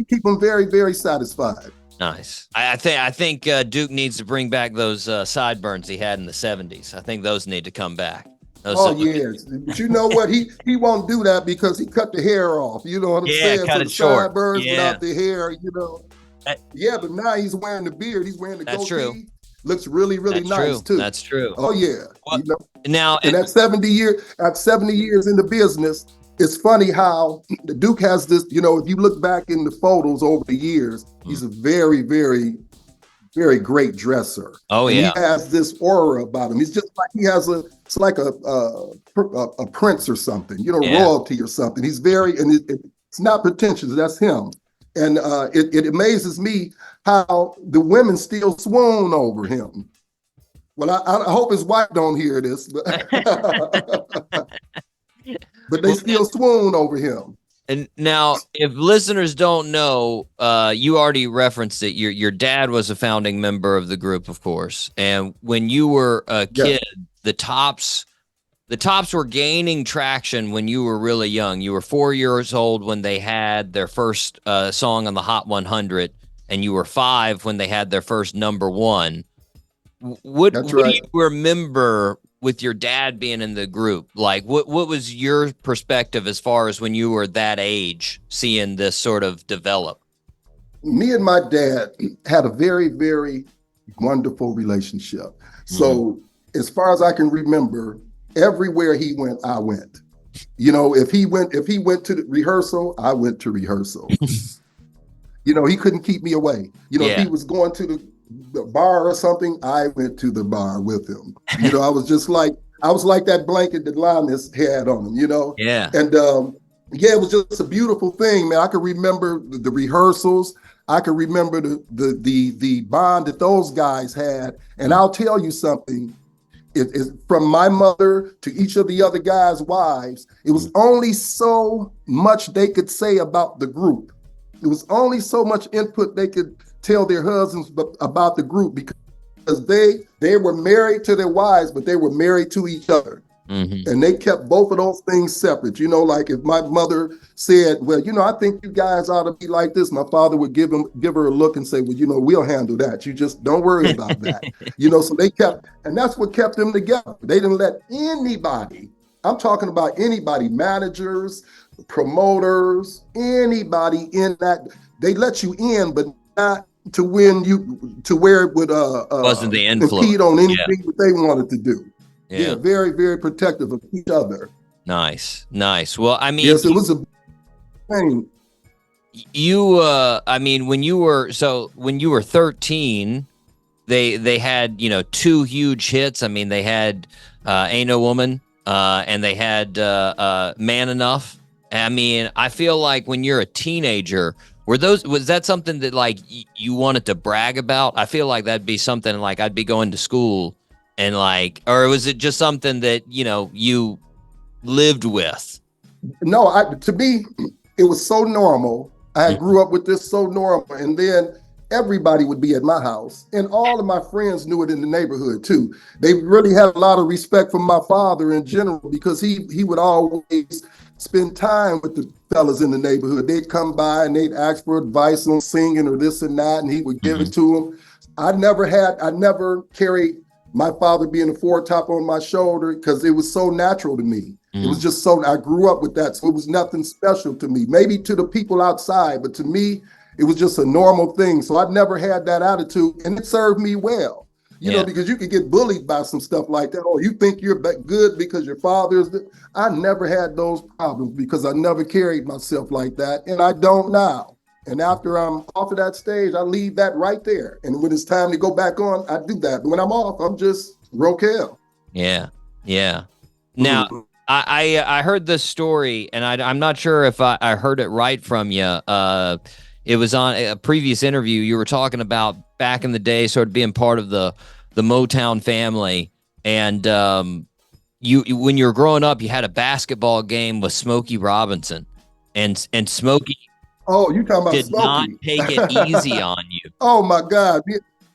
keep him very, very satisfied. Nice. I think Duke needs to bring back those sideburns he had in the 70s. I think those need to come back. Yes. But you know what? He won't do that because he cut the hair off. You know what I'm saying? Cut so it the short. Sideburns without the hair, you know. But now he's wearing the beard. He's wearing the goatee. True. Looks really, really nice too. That's true. Oh yeah. Well, you know? Now, and at 70 years in the business, it's funny how the Duke has this, you know, if you look back in the photos over the years, he's a very, very, very great dresser. Oh, yeah. And he has this aura about him. He's just like, it's like a prince or something, you know, royalty or something. He's very, and it's not pretentious, that's him. And it amazes me how the women still swoon over him. Well, I hope his wife don't hear this, but they still swoon over him. And now, if listeners don't know, you already referenced it. Your dad was a founding member of the group, of course. And when you were a kid, the Tops were gaining traction when you were really young. You were 4 years old when they had their first song on the Hot 100, and you were 5 when they had their first #1. What do you remember with your dad being in the group? Like, what was your perspective as far as when you were that age, seeing this sort of develop? Me and my dad had a very, very wonderful relationship. So as far as I can remember, everywhere he went, I went. You know, if he went to the rehearsal, I went to rehearsal. You know, he couldn't keep me away. You know, if he was going to the bar or something, I went to the bar with him. You know, I was like that blanket that Linus had on him, you know? Yeah. And it was just a beautiful thing, man. I could remember the rehearsals. I could remember the bond that those guys had. And I'll tell you something. From my mother to each of the other guys' wives, it was only so much they could say about the group. It was only so much input they could tell their husbands about the group, because they were married to their wives, but they were married to each other. And they kept both of those things separate. You know, like if my mother said, well, you know, I think you guys ought to be like this, my father would give her a look and say, well, you know, we'll handle that. You just don't worry about that. You know, so they kept, and that's what kept them together. They didn't let anybody, I'm talking about anybody, managers, promoters, anybody in that, they let you in, but not to where it would wasn't the influence. Compete on anything that they wanted to do. Yeah, very, very protective of each other. Nice. Well, I mean, yes, it was a thing. I mean, when you were 13, they had, you know, 2 huge hits. I mean, they had Ain't No Woman, and they had Man Enough. I mean, I feel like when you're a teenager, was that something that like you wanted to brag about? I feel like that'd be something like I'd be going to school and like, or was it just something that, you know, you lived with? No, to me, it was so normal. I grew up with this so normal, and then everybody would be at my house, and all of my friends knew it in the neighborhood too. They really had a lot of respect for my father in general, because he would always spend time with the fellas in the neighborhood. They'd come by and they'd ask for advice on singing or this and that, and he would give it to them. I never carried my father being a foretop on my shoulder, because it was so natural to me. It was just so, I grew up with that. So it was nothing special to me, maybe to the people outside, but to me, it was just a normal thing. So I never had that attitude, and it served me well, you know, because you could get bullied by some stuff like that. Oh, you think you're good because your father is I never had those problems because I never carried myself like that, and I don't now. And after I'm off of that stage, I leave that right there. And when it's time to go back on, I do that. But when I'm off, I'm just Roquel. Yeah. Yeah. Now, Mhm. I heard this story, and I'm not sure if I heard it right from you. It was on a previous interview. You were talking about back in the day, sort of being part of the Motown family, and you when you were growing up, you had a basketball game with Smokey Robinson, and Smokey Oh, you talking about did not Smokey? take it easy on you. Oh my God!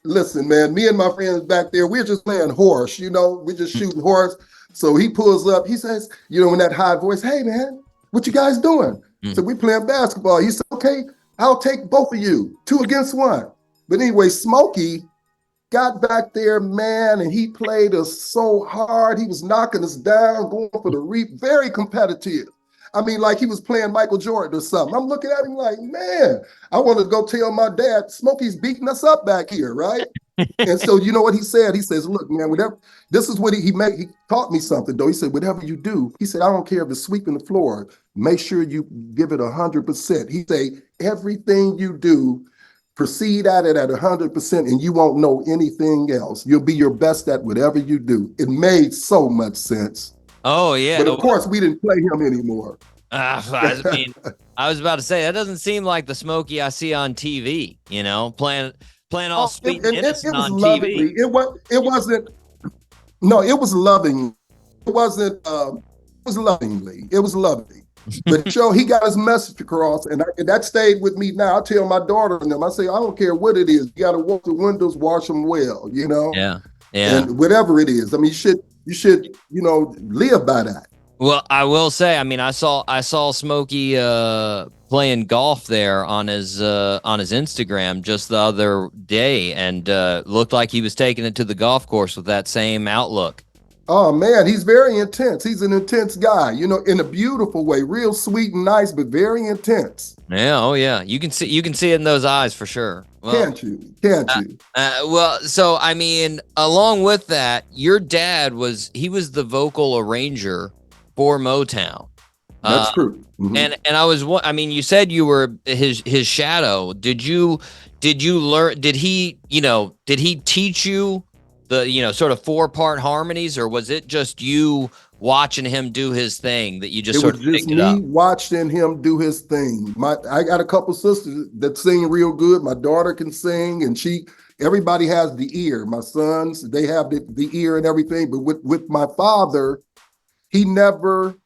Listen, man. Me and my friends back there, we're just playing horse. We're just shooting horse. So he pulls up. He says, in that high voice, "Hey, man, what you guys doing?" So we playing basketball. He said, "Okay, I'll take both of you, 2 against 1." But anyway, Smokey got back there, man, and he played us so hard. He was knocking us down, going for the very competitive. I mean, like he was playing Michael Jordan or something. I'm looking at him like, man, I want to go tell my dad, Smokey's beating us up back here, right? And so you know what he said? He says, "Look, man, whatever." This is what he taught me something, though. He said, "Whatever you do," he said, "I don't care if it's sweeping the floor. Make sure you give it 100%." He said, "Everything you do, proceed at it at 100%, and you won't know anything else. You'll be your best at whatever you do." It made so much sense. Oh yeah, But of course, we didn't play him anymore. I mean, I was about to say that doesn't seem like the Smokey I see on TV. Playing all sweet and innocent on lovingly. TV. It wasn't. No, it was loving. It wasn't. It was lovingly. It was lovely. But he got his message across, and that stayed with me. Now I tell my daughter and them, I say, I don't care what it is. You got to wash the windows, wash them well. Yeah. And whatever it is, I mean, you should live by that. Well, I will say, I mean, I saw Smokey playing golf there on his Instagram just the other day, and looked like he was taking it to the golf course with that same outlook. Oh man, he's very intense. He's an intense guy, in a beautiful way, real sweet and nice, but very intense. Yeah, oh yeah, you can see it in those eyes for sure. Well, Can't you? Well, so I mean, along with that, your dad was the vocal arranger for Motown. That's true. Mm-hmm. And I mean, you said you were his shadow. Did you learn? Did he teach you the sort of 4-part harmonies, or was it just you watching him do his thing that you just sort of picked it up? Me watching him do his thing. I got a couple sisters that sing real good. My daughter can sing, and everybody has the ear. My sons, they have the ear and everything. But with my father, he never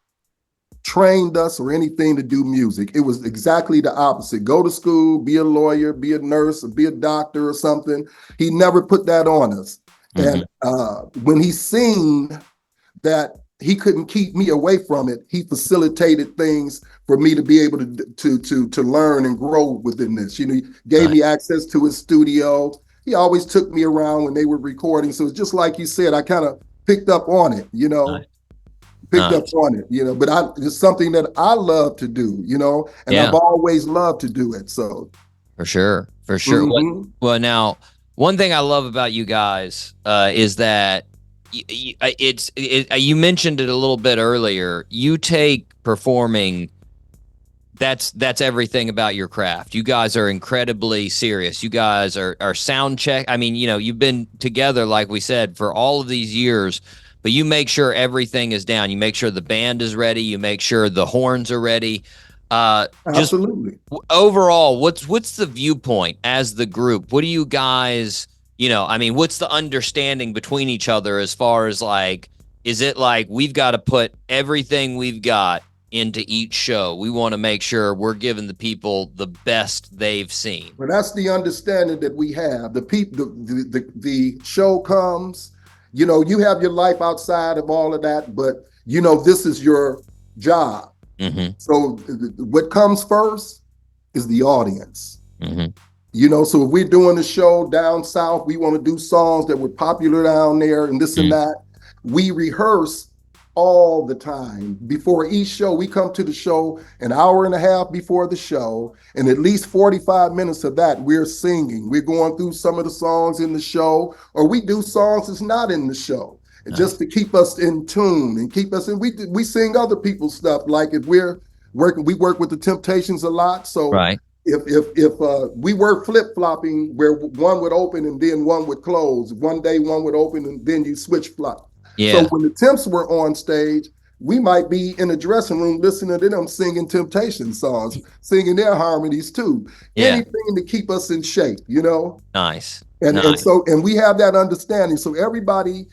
trained us or anything to do music. It was exactly the opposite. Go to school, be a lawyer, be a nurse, or be a doctor or something. He never put that on us. Mm-hmm. And when he seen that he couldn't keep me away from it, he facilitated things for me to be able to learn and grow within this. He gave me access to his studio. He always took me around when they were recording. So it's just like you said, I kind of picked up on it, but it's something that I love to do, and I've always loved to do it. So for sure. Mm-hmm. Well, now, one thing I love about you guys is that you mentioned it a little bit earlier. You take performing. That's everything about your craft. You guys are incredibly serious. You guys are sound check. I mean, you've been together, like we said, for all of these years, but you make sure everything is down. You make sure the band is ready. You make sure the horns are ready. Absolutely. Overall, what's the viewpoint as the group? What do you guys, what's the understanding between each other as far as is it like we've got to put everything we've got into each show? We want to make sure we're giving the people the best they've seen. Well, that's the understanding that we have. The show comes, you have your life outside of all of that, but this is your job. Mm-hmm. So what comes first is the audience. Mm-hmm. So if we're doing a show down south, we want to do songs that were popular down there and this and that. We rehearse all the time. Before each show, we come to the show an hour and a half before the show, and at least 45 minutes of that we're singing. We're going through some of the songs in the show, or we do songs that's not in the show. Just to keep us in tune and keep us in. We sing other people's stuff. Like if we're working, we work with the Temptations a lot. So right. If we were flip-flopping where one would open and then one would close. One day one would open and then you switch flop. Yeah. So when the Temps were on stage, we might be in the dressing room listening to them singing Temptation songs, singing their harmonies too. Yeah. Anything to keep us in shape, you know? Nice. And Nice. and we have that understanding. So everybody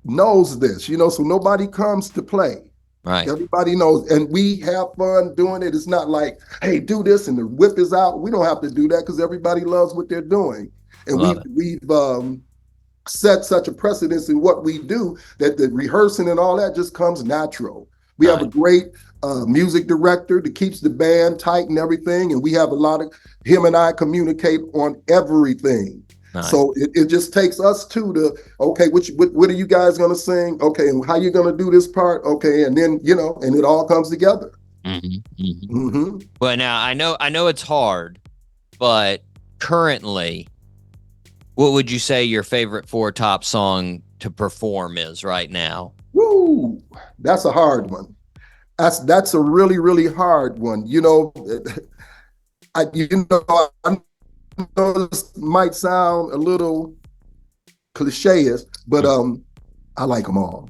knows this, you know, so nobody comes to play. Right. Everybody knows, and we have fun doing it. It's not like, hey, do this and the whip is out. We don't have to do that because everybody loves what they're doing. And we've set such a precedence in what we do that the rehearsing and all that just comes natural. We have a great music director that keeps the band tight and everything. And we have a lot of, him and I communicate on everything. Nice. So it just takes us two to, okay, what are you guys going to sing? Okay, and how you going to do this part? Okay, and then, you know, and it all comes together. Well, now I know it's hard, but currently, what would you say your favorite Four Top song to perform is right now? Woo, that's a hard one. That's a really, really hard one. You know, I know this might sound a little cliche-ish, but I like them all.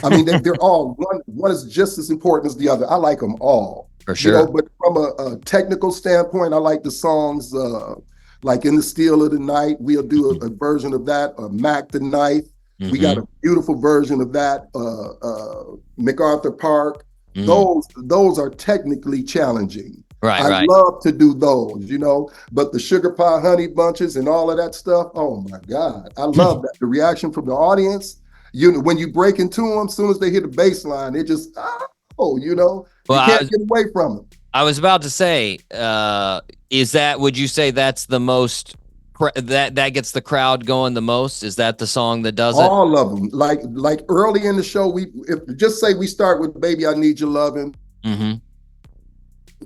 I mean, they're all, one is just as important as the other. I like them all. For sure. You know, but from a technical standpoint, I like the songs like In the Still of the Night. We'll do a version of that, Mac the Knife. We got a beautiful version of that, MacArthur Park. Those are technically challenging. I love to do those, you know, but the Sugar Pie Honey Bunches and all of that stuff, oh my God, I love that. The reaction from the audience, you know, when you break into them, as soon as they hit the bass line, they just, you know, you can't get away from them. I was about to say, would you say that's the most, that gets the crowd going the most? Is that the song that does it? All of them. Like early in the show, just say we start with Baby, I Need Your Lovin'.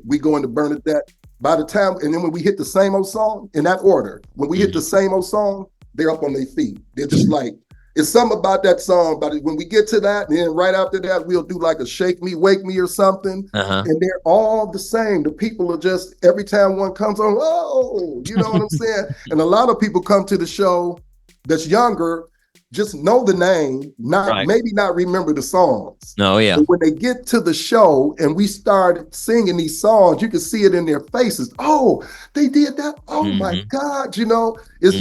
We go into Bernadette. By the time, and then when we hit the same old song, in that order, when we hit the same old song, they're up on their feet. They're just like, it's something about that song, but when we get to that, and then right after that, we'll do like a Shake Me, Wake Me or something, and they're all the same. The people are just, every time one comes on, oh, you know what I'm saying? And a lot of people come to the show that's younger, just know the name, maybe not remember the songs. No, yeah. But when they get to the show and we start singing these songs, you can see it in their faces. Oh, they did that. Oh my God! You know, it's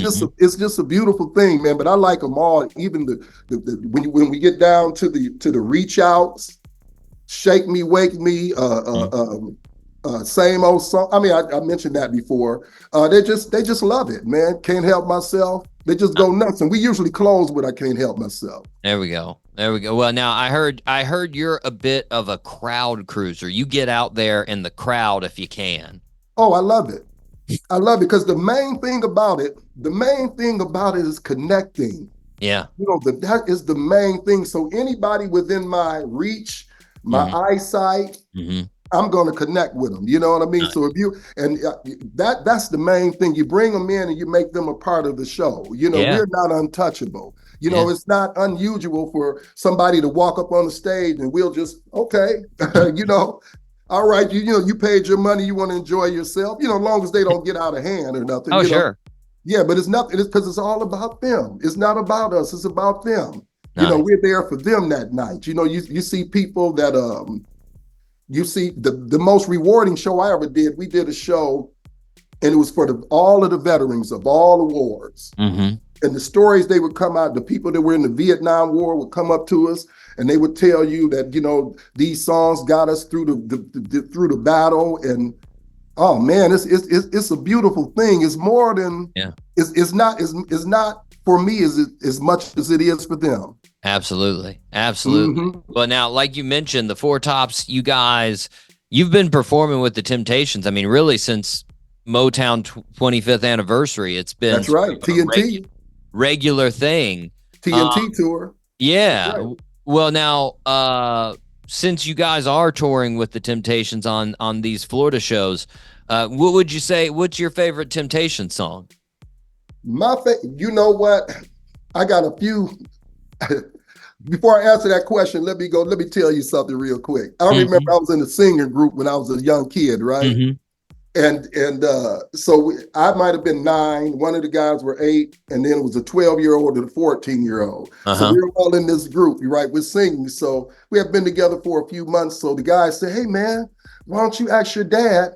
just a beautiful thing, man. But I like them all. Even when we get down to the reach outs, Shake Me, Wake Me, same old song. I mean, I mentioned that before. They just love it, man. Can't Help Myself. They just go nuts, and we usually close with I Can't Help Myself. There we go. Well, now I heard you're a bit of a crowd cruiser. You get out there in the crowd if you can. Oh, I love it. I love it because the main thing about it is connecting. Yeah. You know, that is the main thing. So anybody within my reach, my eyesight, I'm going to connect with them. You know what I mean? So if you, and that's the main thing. You bring them in and you make them a part of the show. You know, we're not untouchable. You know, it's not unusual for somebody to walk up on the stage and we'll just, okay, you know, all right, you know, you paid your money, you want to enjoy yourself, you know, as long as they don't get out of hand or nothing. Oh, you know? sure. Yeah, but it's nothing. It's because it's all about them. It's not about us. It's about them. Nice. You know, we're there for them that night. You know, you see people that, you see the most rewarding show I ever did. We did a show and it was for all of the veterans of all the wars. And the stories they would come out, the people that were in the Vietnam War would come up to us and they would tell you that, you know, these songs got us through the battle. And oh man, it's a beautiful thing. It's more than it's not for me as much as it is for them. Absolutely. Well, now, like you mentioned, the Four Tops, you guys, you've been performing with the Temptations. I mean, really since Motown 25th anniversary, it's been that's right. TNT regular thing. TNT tour. Yeah. Right. Well, now, since you guys are touring with the Temptations on these Florida shows, what would you say? What's your favorite Temptation song? You know what? I got a few. Before I answer that question, let me tell you something real quick. I remember I was in a singing group when I was a young kid, right? So I might have been 9. One of the guys were 8, and then it was a 12-year-old and a 14-year-old. So we were all in this group, right? We're singing. So we have been together for a few months. So the guy said, "Hey man, why don't you ask your dad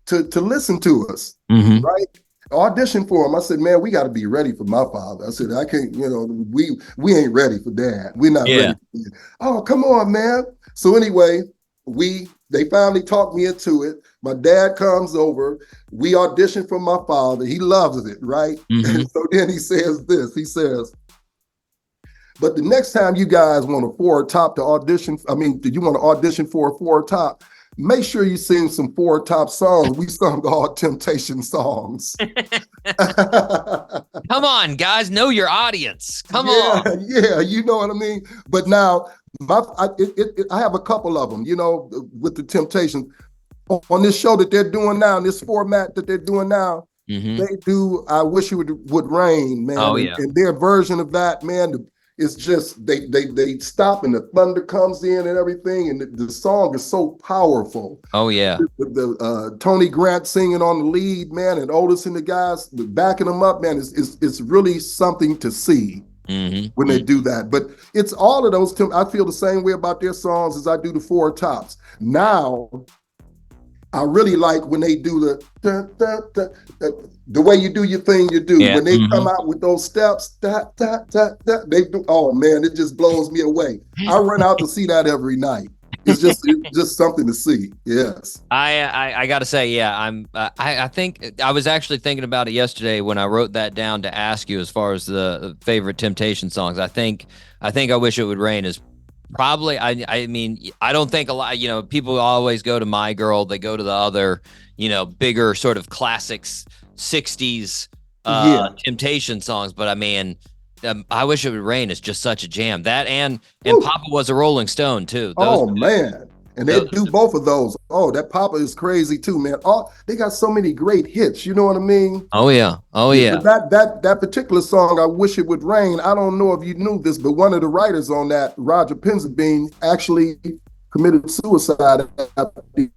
to listen to us?" Right? Audition for him. I said, "Man, we got to be ready for my father." I said, "I can't, we ain't ready for dad. We're not ready for dad." "Oh, come on, man." So anyway, they finally talked me into it. My dad comes over. We audition for my father. He loves it, right? And so then he says this. He says, "But the next time you guys want a 4 top to audition, do you want to audition for a 4 top? Make sure you sing some 4 top songs." We sung all Temptation songs. Come on, guys, know your audience. Come on. Yeah, you know what I mean? But now, I have a couple of them, with the Temptations. On this show that they're doing now, in this format that they're doing now, they do "I Wish It Would Rain," man. Oh, yeah. And their version of that, man, it's just, they stop and the thunder comes in and everything, and the song is so powerful. Oh, yeah. The Tony Grant singing on the lead, man, and Otis and the guys backing them up, man, it's really something to see. When they do that. But it's all of those. I feel the same way about their songs as I do the 4 tops. Now, I really like when they do the way you do your thing, you do. Yeah. When they come out with those steps, they do. Oh man, it just blows me away. I run out to see that every night. It's just something to see. Yes. I got to say, yeah, I think I was actually thinking about it yesterday when I wrote that down to ask you as far as the favorite Temptation songs. I think I Wish It Would Rain is probably, I mean, I don't think a lot, people always go to My Girl. They go to the other, bigger sort of classics, 60s Temptation songs. But I mean, I Wish It Would Rain is just such a jam. That and Papa Was a Rolling Stone too. Man. And they do both of those. Oh, that Papa is crazy too, man. They got so many great hits. You know what I mean? Oh yeah. That particular song, "I Wish It Would Rain," I don't know if you knew this, but one of the writers on that, Roger Penzabene, actually committed suicide after he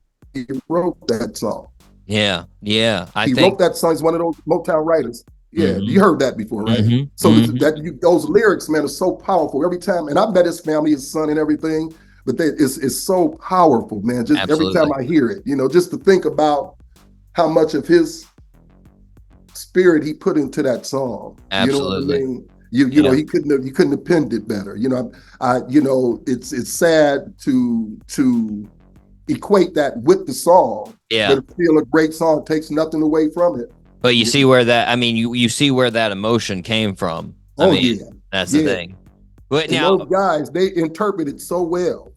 wrote that song. Yeah. He wrote that song. He's one of those Motown writers. Yeah, you heard that before, right? So those lyrics, man, are so powerful every time. And I met his family, his son, and everything. But it's so powerful, man. Just Absolutely. Every time I hear it, just to think about how much of his spirit he put into that song. Absolutely. You know what I mean? He couldn't have penned it better. It's sad to equate that with the song. Yeah. But it's still a great song. It takes nothing away from it. But you see where that, you see where that emotion came from. That's the thing. But now those guys, they interpret it so well.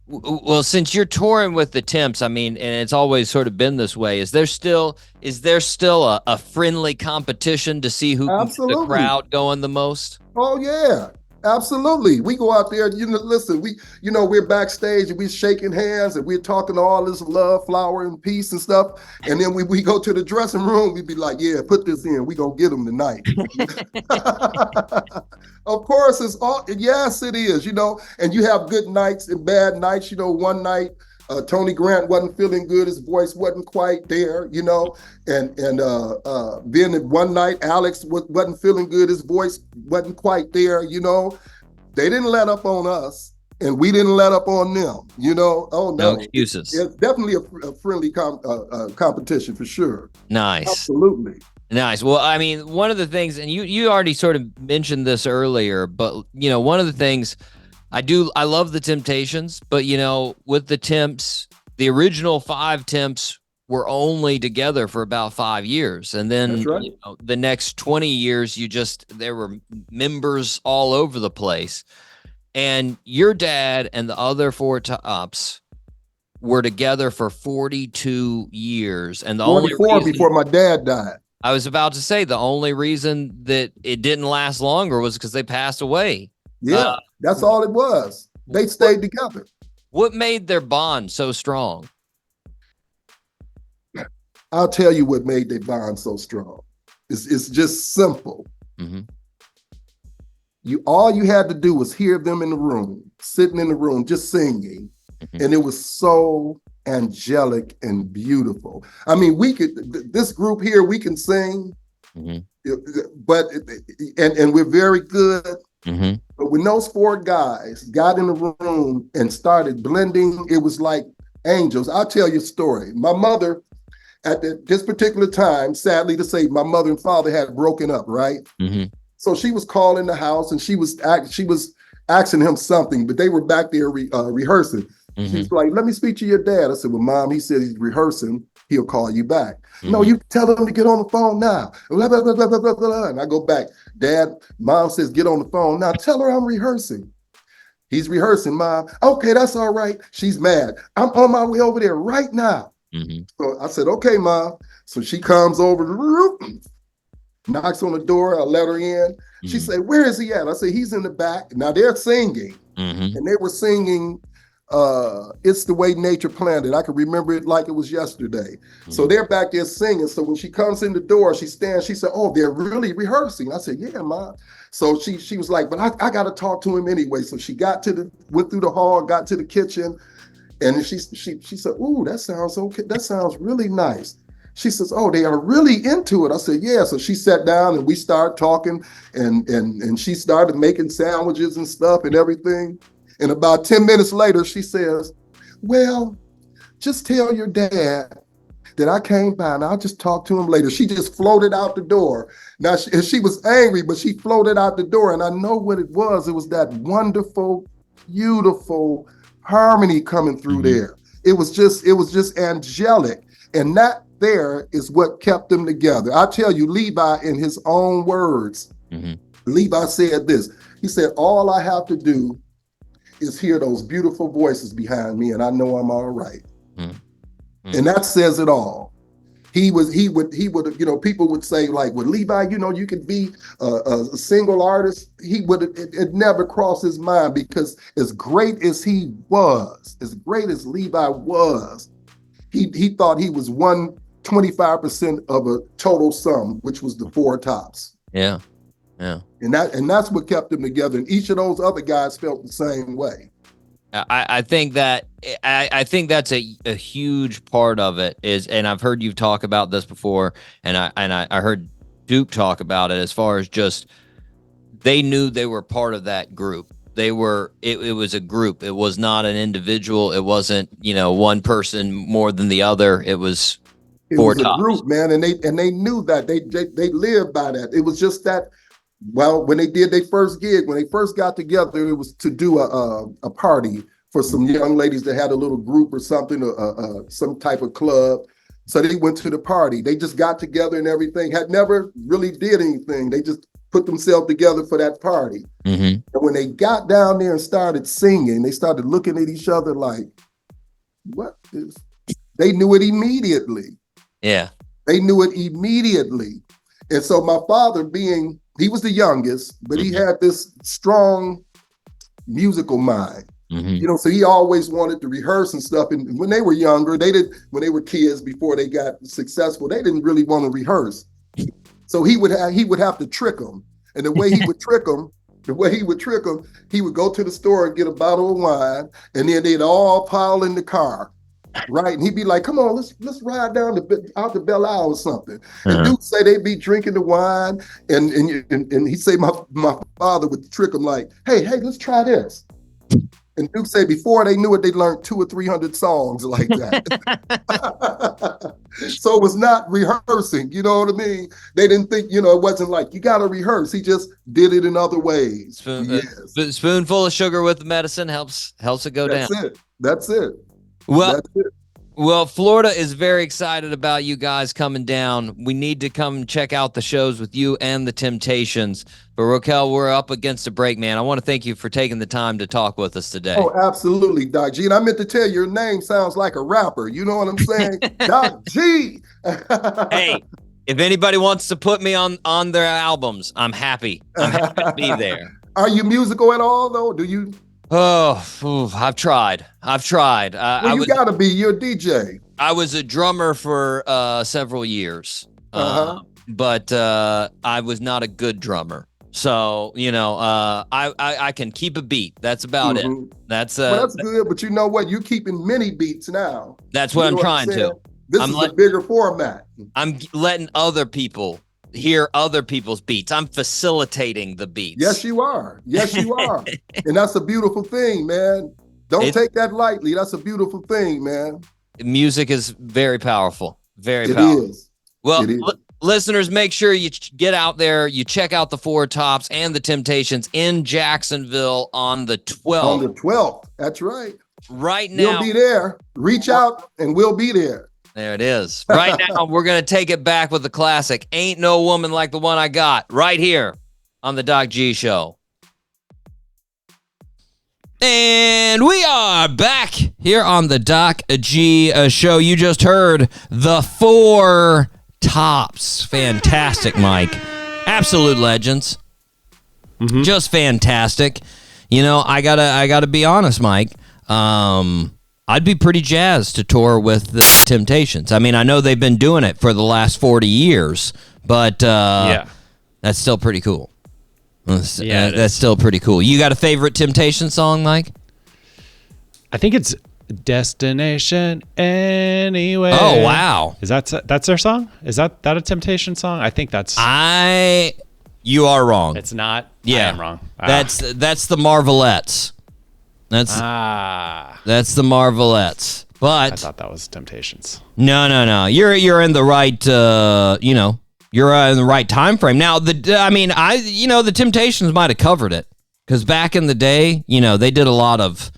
Well, since you're touring with the Temps, and it's always sort of been this way, is there still a friendly competition to see who can get the crowd going the most? Oh yeah. Absolutely. We go out there, listen, we're backstage and we're shaking hands and we're talking all this love, flower, and peace and stuff. And then we go to the dressing room, we be like, yeah, put this in. We gonna get them tonight. Of course, yes, it is, and you have good nights and bad nights. One night, Tony Grant wasn't feeling good. His voice wasn't quite there, and then one night Alex wasn't feeling good. His voice wasn't quite there, They didn't let up on us and we didn't let up on them, Oh, no excuses. It's definitely a friendly competition for sure. Nice. Absolutely. Nice. Well, one of the things, and you already sort of mentioned this earlier, but, one of the things I love the Temptations, but with the Temps, the original 5 Temps were only together for about 5 years. And then That's right. The next 20 years, there were members all over the place. And your dad and the other 4 tops were together for 42 years. And the only reason, before my dad died. I was about to say the only reason that it didn't last longer was because they passed away. Yeah, that's all it was. They stayed together. What made their bond so strong? I'll tell you what made their bond so strong. It's just simple. All you had to do was hear them in the room, sitting in the room, just singing. And it was so angelic and beautiful. I mean, this group here, we can sing, but we're very good. But when those four guys got in the room and started blending, it was like angels. I'll tell you a story. My mother, at this particular time, sadly to say, my mother and father had broken up, right? So she was calling the house and she was asking him something, but they were back there rehearsing. She's like, let me speak to your dad. I said, well, Mom, he said he's rehearsing. He'll call you back. No, you tell him to get on the phone now. Blah, blah, blah, blah, blah, blah, blah. And I go back. Dad, Mom says, get on the phone now. Tell her I'm rehearsing. He's rehearsing, Mom. Okay, that's all right. She's mad. I'm on my way over there right now. So I said, okay, Mom. So she comes over, knocks on the door. I let her in. She said, where is he at? I said, he's in the back. Now they're singing. And they were singing It's the Way Nature Planned It. I can remember it like it was yesterday. So they're back there singing. So when she comes in the door, she stands, she said, oh, they're really rehearsing. I said, yeah, Mom. So she was like, but I got to talk to him anyway. So she went through the hall, got to the kitchen, and she said, ooh, that sounds okay. That sounds really nice. She says, oh, they are really into it. I said, yeah. So she sat down and we started talking and she started making sandwiches and stuff and everything. And about 10 minutes later, she says, well, just tell your dad that I came by and I'll just talk to him later. She just floated out the door. Now, she was angry, but she floated out the door. And I know what it was. It was that wonderful, beautiful harmony coming through there. It was just angelic. And that there is what kept them together. I tell you, Levi, in his own words, Levi said this. He said, all I have to do is hear those beautiful voices behind me and I know I'm all right. And that says it all. He would, people would say like, well, Levi, you could be a single artist. It never crossed his mind because as great as he was, as great as Levi was, he thought he was 25% of a total sum, which was the Four Tops. Yeah. And that's what kept them together. And each of those other guys felt the same way. I think that's a huge part of it is, and I've heard you talk about this before, and I heard Duke talk about it as far as just they knew they were part of that group. It was a group. It was not an individual. It wasn't, one person more than the other. It was Four Tops. A group, man, and they knew that they lived by that. It was just that. Well, when they did their first gig, when they first got together, it was to do a party for some young ladies that had a little group or something, some type of club. So they went to the party. They just got together and everything. Had never really did anything. They just put themselves together for that party. And when they got down there and started singing, they started looking at each other like, what is? They knew it immediately. Yeah. They knew it immediately. And so my father he was the youngest, but he had this strong musical mind. So he always wanted to rehearse and stuff. And when they were younger, when they were kids before they got successful, they didn't really want to rehearse. So he would have to trick them. And the way he would trick them, he would go to the store and get a bottle of wine, and then they'd all pile in the car. Right, and he'd be like, "Come on, let's ride down out to Belle Isle or something." And dudes say they'd be drinking the wine, and he'd say my father would trick him like, "Hey, let's try this." And Duke say before they knew it, they learned 200 or 300 songs like that. So it was not rehearsing, you know what I mean? They didn't think, it wasn't like you got to rehearse. He just did it in other ways. Spoonful of sugar with the medicine helps it go down. That's it. Well, Florida is very excited about you guys coming down. We need to come check out the shows with you and the Temptations. But Roquel, we're up against a break, man. I want to thank you for taking the time to talk with us today. Oh, absolutely, Doc G. And I meant to tell you, your name sounds like a rapper. You know what I'm saying? Doc G. Hey, if anybody wants to put me on their albums, I'm happy. I'm happy to be there. Are you musical at all, though? Do you? Oh, I've tried. Well, you gotta be. You're a DJ. I was a drummer for several years, but I was not a good drummer. So, I can keep a beat. That's about it. That's that's good, but you know what? You're keeping many beats now. That's what I'm trying to. This is a bigger format. I'm letting other people hear other people's beats. I'm facilitating the beats. Yes, you are. Yes, you are. And that's a beautiful thing, man. Don't take that lightly. That's a beautiful thing, man. Music is very powerful. Very powerful. It is. Well, listeners, make sure you get out there. You check out the Four Tops and the Temptations in Jacksonville on the 12th. On the 12th. That's right. Right now. We'll be there. Reach out and we'll be there. There it is. Right now, we're going to take it back with the classic, Ain't No Woman Like the One I Got, right here on the Doc G Show. And we are back here on the Doc G Show. You just heard the Four Tops. Fantastic, Mike. Absolute legends. Just fantastic. I gotta be honest, Mike. I'd be pretty jazzed to tour with the Temptations. I mean, I know they've been doing it for the last 40 years, but that's still pretty cool. That's still pretty cool. You got a favorite Temptation song, Mike? I think it's Destination Anyway. Oh, wow. That's their song? Is that a Temptation song? I think that's... You are wrong. It's not? Yeah. I am wrong. That's the Marvelettes. That's the Marvelettes. But... I thought that was Temptations. No. You're in the right, you're in the right time frame. Now, the Temptations might have covered it because back in the day, they did a lot of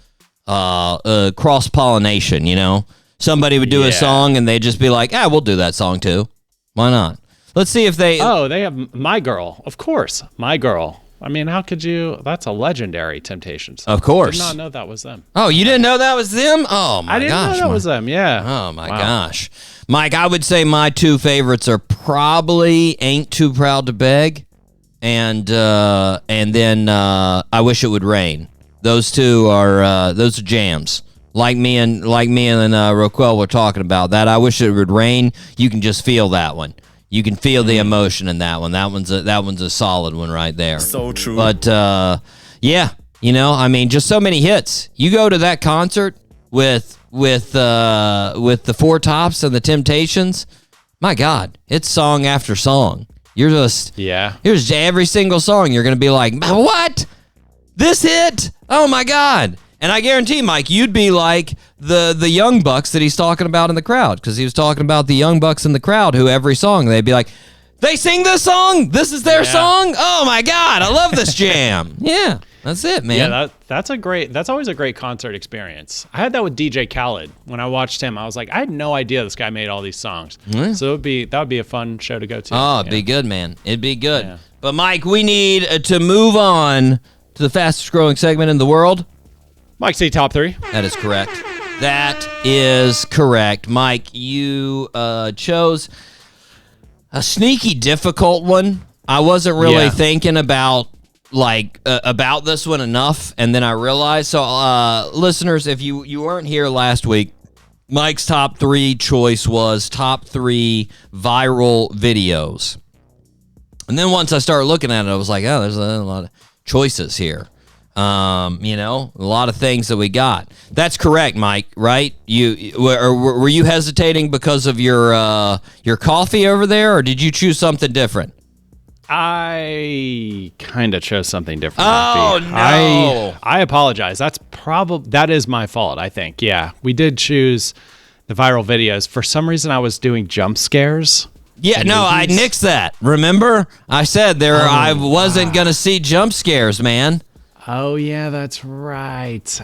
cross pollination. Somebody would do a song and they'd just be like, we'll do that song too. Why not? Let's see if they. Oh, they have My Girl, of course, My Girl. I mean, how could you? That's a legendary Temptation song. Of course. I did not know that was them. Oh, you didn't know that was them? Oh my gosh! I didn't know that was them. Yeah. Oh my gosh, Mike. I would say my two favorites are probably "Ain't Too Proud to Beg" and then "I Wish It Would Rain." Those two are jams. Like me and Roquel were talking about that. "I Wish It Would Rain." You can just feel that one. You can feel the emotion in that one. That one's a solid one right there. So true. But just so many hits. You go to that concert with the Four Tops and the Temptations. My God, it's song after song. You're just here's every single song. You're gonna be like, what? This hit? Oh my God! And I guarantee, Mike, you'd be like the young bucks that he's talking about in the crowd, because he was talking about the young bucks in the crowd who every song they'd be like, they sing this song? This is their song? Oh my God, I love this jam. Yeah, that's it, man. Yeah, that's always a great concert experience. I had that with DJ Khaled. When I watched him, I was like, I had no idea this guy made all these songs. So that would be a fun show to go to. Oh, it'd be good, man. It'd be good. Yeah. But Mike, we need to move on to the fastest growing segment in the world. Mike C. Top 3. That is correct. That is correct. Mike, you chose a sneaky difficult one. I wasn't really thinking about this one enough, and then I realized. So, listeners, if you weren't here last week, Mike's top 3 choice was top 3 viral videos. And then once I started looking at it, I was like, oh, there's a lot of choices here. A lot of things that we got. That's correct, Mike, right? Were you hesitating because of your coffee over there, or did you choose something different? I kind of chose something different. Oh, no. I apologize. That is my fault, I think. Yeah, we did choose the viral videos. For some reason, I was doing jump scares. Yeah, no, I nixed that. Remember? I said I wasn't going to see jump scares, man. Oh, yeah, that's right.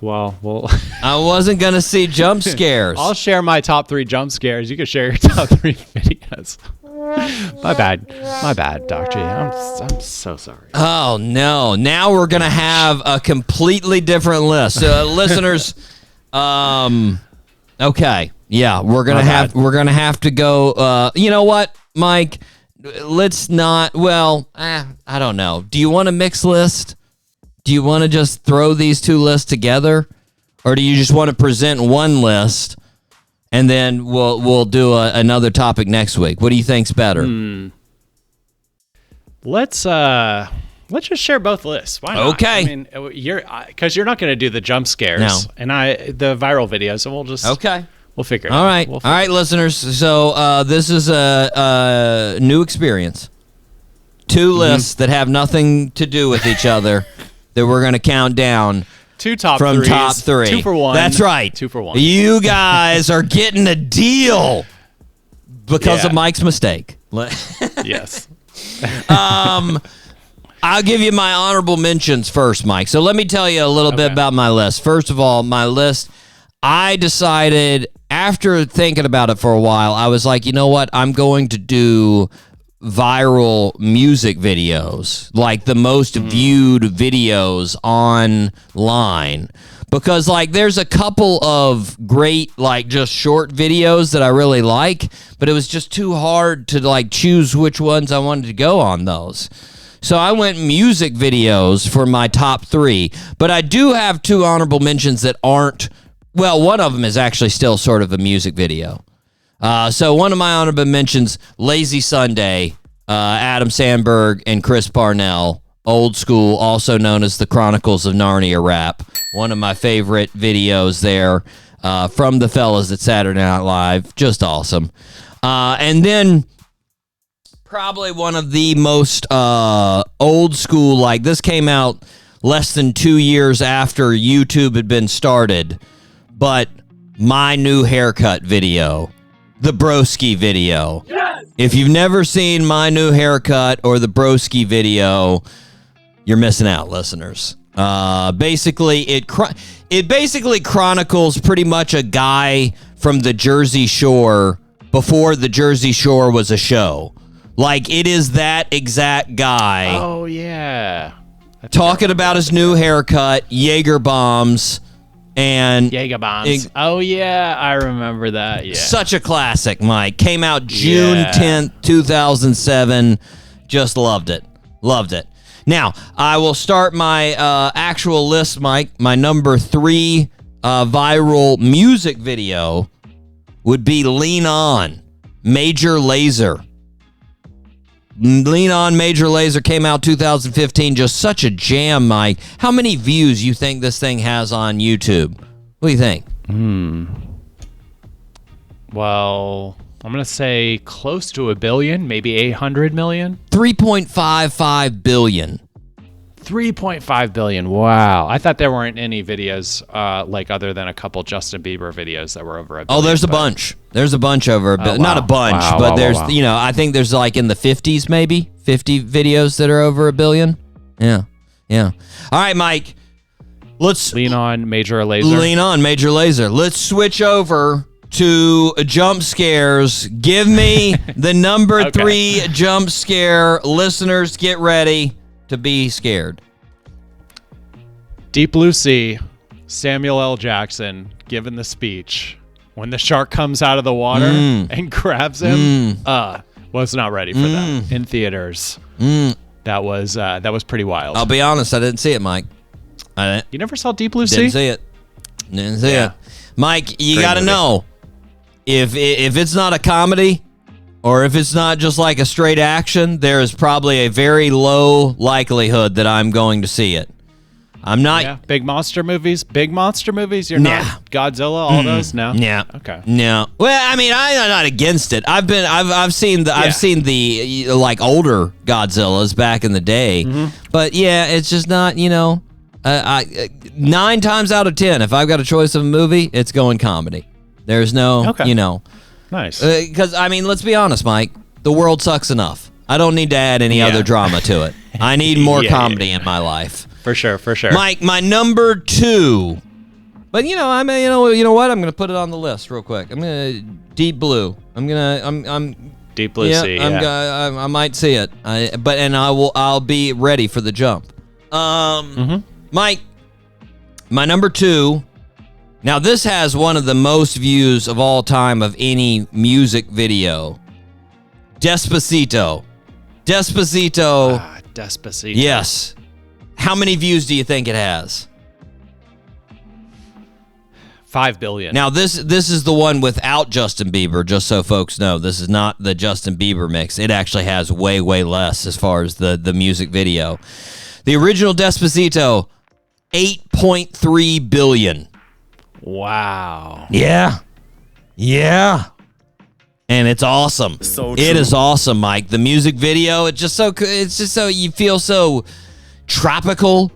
Well. I wasn't going to see jump scares. I'll share my top 3 jump scares. You can share your top 3 videos. My bad, Doc G. I'm so sorry. Oh, no. Now we're going to have a completely different list. Listeners, okay. Yeah, we're going to have to go. You know what, Mike? Let's not. Well, I don't know. Do you want a mixed list? Do you want to just throw these two lists together, or do you just want to present one list and then we'll do another topic next week? What do you think's better? Let's just share both lists. Why not? Okay. I mean, because you're not going to do the jump scares and the viral videos, and we'll just we'll figure it out. All right, all right, listeners. So this is a new experience. Two lists that have nothing to do with each other that we're going to count down. Two top from threes, top 3. 2 for 1. That's right. 2 for 1. You guys are getting a deal because of Mike's mistake. Yes. I'll give you my honorable mentions first, Mike. So let me tell you a little bit about my list. First of all, my list, I decided after thinking about it for a while, I was like, you know what? I'm going to do viral music videos, like the most viewed videos online, because like there's a couple of great like just short videos that I really like, but it was just too hard to like choose which ones I wanted to go on those. So I went music videos for my top 3, but I do have 2 honorable mentions that aren't, well, one of them is actually still sort of a music video. So one of my honorable mentions, Lazy Sunday, Adam Sandberg and Chris Parnell, old school, also known as the Chronicles of Narnia rap. One of my favorite videos there from the fellas at Saturday Night Live. Just awesome. And then probably one of the most old school, like this came out less than 2 years after YouTube had been started, but my new haircut video. The Broski video. Yes! If you've never seen my new haircut or the Broski video, you're missing out, listeners. Basically, it basically chronicles pretty much a guy from the Jersey Shore before the Jersey Shore was a show. Like, it is that exact guy. Oh, yeah. Talking about his new haircut, Jaeger bombs. And Jaeger bombs. Oh, yeah. I remember that. Yeah. Such a classic, Mike. Came out June 10th, 2007. Just loved it. Loved it. Now, I will start my actual list, Mike. My number 3 viral music video would be Lean On, Major Lazer. Lean On, Major Lazer came out 2015. Just such a jam, Mike. How many views you think this thing has on YouTube? What do you think? Well, I'm going to say close to 1 billion, maybe 800 million. 3.55 billion. 3.5 billion. Wow. I thought there weren't any videos like other than a couple Justin Bieber videos that were over 1 billion. Oh, there's a bunch. There's a bunch over a billion. Not a bunch, but there's, you know, I think there's like in the 50s maybe, 50 videos that are over 1 billion. Yeah. Yeah. All right, Mike. Let's Lean On, Major Lazer. Lean On, Major Lazer. Let's switch over to jump scares. Give me the number 3 jump scare. Listeners, get ready to be scared. Deep Blue Sea, Samuel L. Jackson giving the speech when the shark comes out of the water and grabs him. Was not ready for that in theaters. That was pretty wild. I'll be honest, I didn't see it, Mike. You never saw Deep Blue Sea? Didn't see it. Didn't see it. Mike, you got to know, if it's not a comedy or if it's not just like a straight action, there is probably a very low likelihood that I'm going to see it. I'm not. Yeah. Big monster movies. You're not Godzilla. All those. No. Yeah. Okay. No. Well, I mean, I'm not against it. I've seen the like older Godzillas back in the day, but yeah, it's just not. 9 times out of 10, if I've got a choice of a movie, it's going comedy. There's no. Nice. Because I mean, let's be honest, Mike. The world sucks enough. I don't need to add any other drama to it. I need more comedy in my life. For sure. Mike, my number 2. But you know what? I'm gonna put it on the list real quick. I'm gonna Deep Blue. I'm Deep Blue Sea. Yeah. I might see it. I'll be ready for the jump. Mike, my number 2. Now this has one of the most views of all time of any music video. Despacito. Despacito. Yes. How many views do you think it has? $5 billion. Now, this is the one without Justin Bieber, just so folks know. This is not the Justin Bieber mix. It actually has way, way less as far as the music video. The original Despacito, $8.3 billion. Wow. Yeah. And it's awesome. So true. It is awesome, Mike. The music video, it's just so you feel so tropical.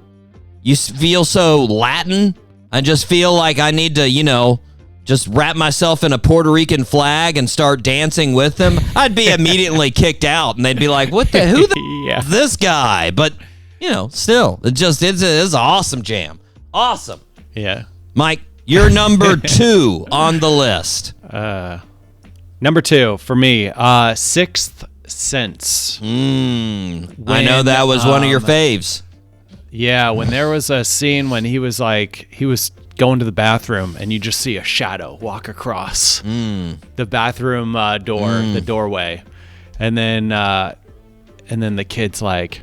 You feel so Latin. I just feel like I need to, just wrap myself in a Puerto Rican flag and start dancing with them. I'd be immediately kicked out, and they'd be like, who the is this guy? But, still, it's an awesome jam. Awesome. Yeah. Mike, you're number 2 on the list. Number 2 for me, Sixth Sense. I know that was one of your faves. Yeah, when there was a scene when he was going to the bathroom and you just see a shadow walk across the bathroom door, the doorway, and then the kid's like,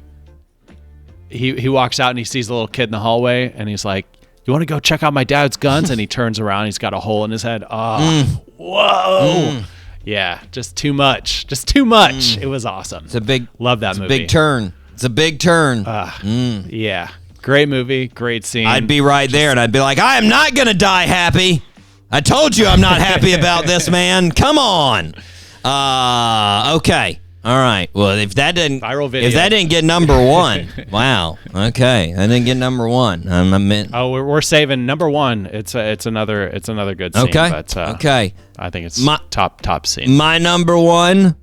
he walks out and he sees a little kid in the hallway and he's like, "You want to go check out my dad's guns?" And he turns around, he's got a hole in his head. Whoa. Yeah, just too much. It was awesome. Love that movie. It's a big turn. Yeah. Great movie. Great scene. I'd be right there and I'd be like, I am not going to die happy. I told you I'm not happy about this, man. Come on. Okay. All right. Well, if that didn't get number 1, wow. Okay. I didn't get number 1. We're saving number 1. It's another good scene. Okay. But, okay. I think it's top scene. My number 1,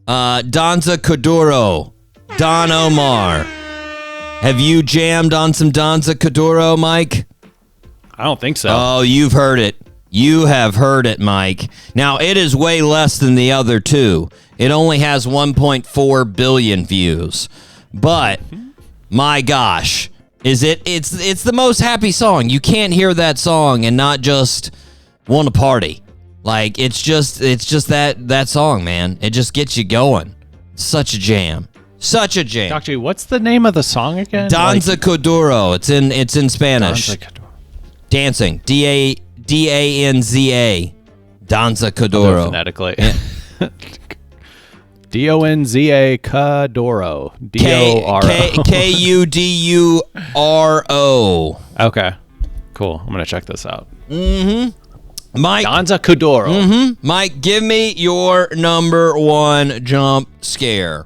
Danza Kuduro, Don Omar. Have you jammed on some Danza Kuduro, Mike? I don't think so. Oh, you've heard it. You have heard it, Mike. Now, it is way less than the other 2. It only has 1.4 billion views. But, my gosh, it's the most happy song. You can't hear that song and not just want to party. Like, it's just that song, man. It just gets you going. Such a jam. Such a jam. Dr. What's the name of the song again? Danza Kuduro. It's in Spanish. Danza Kuduro. Dancing. Danza. Danza Kuduro. Phonetically. Yeah. Donza Kuduro. Kuduro. Okay. Cool. I'm gonna check this out. Mike. Danza Kuduro. Mike, give me your number 1 jump scare.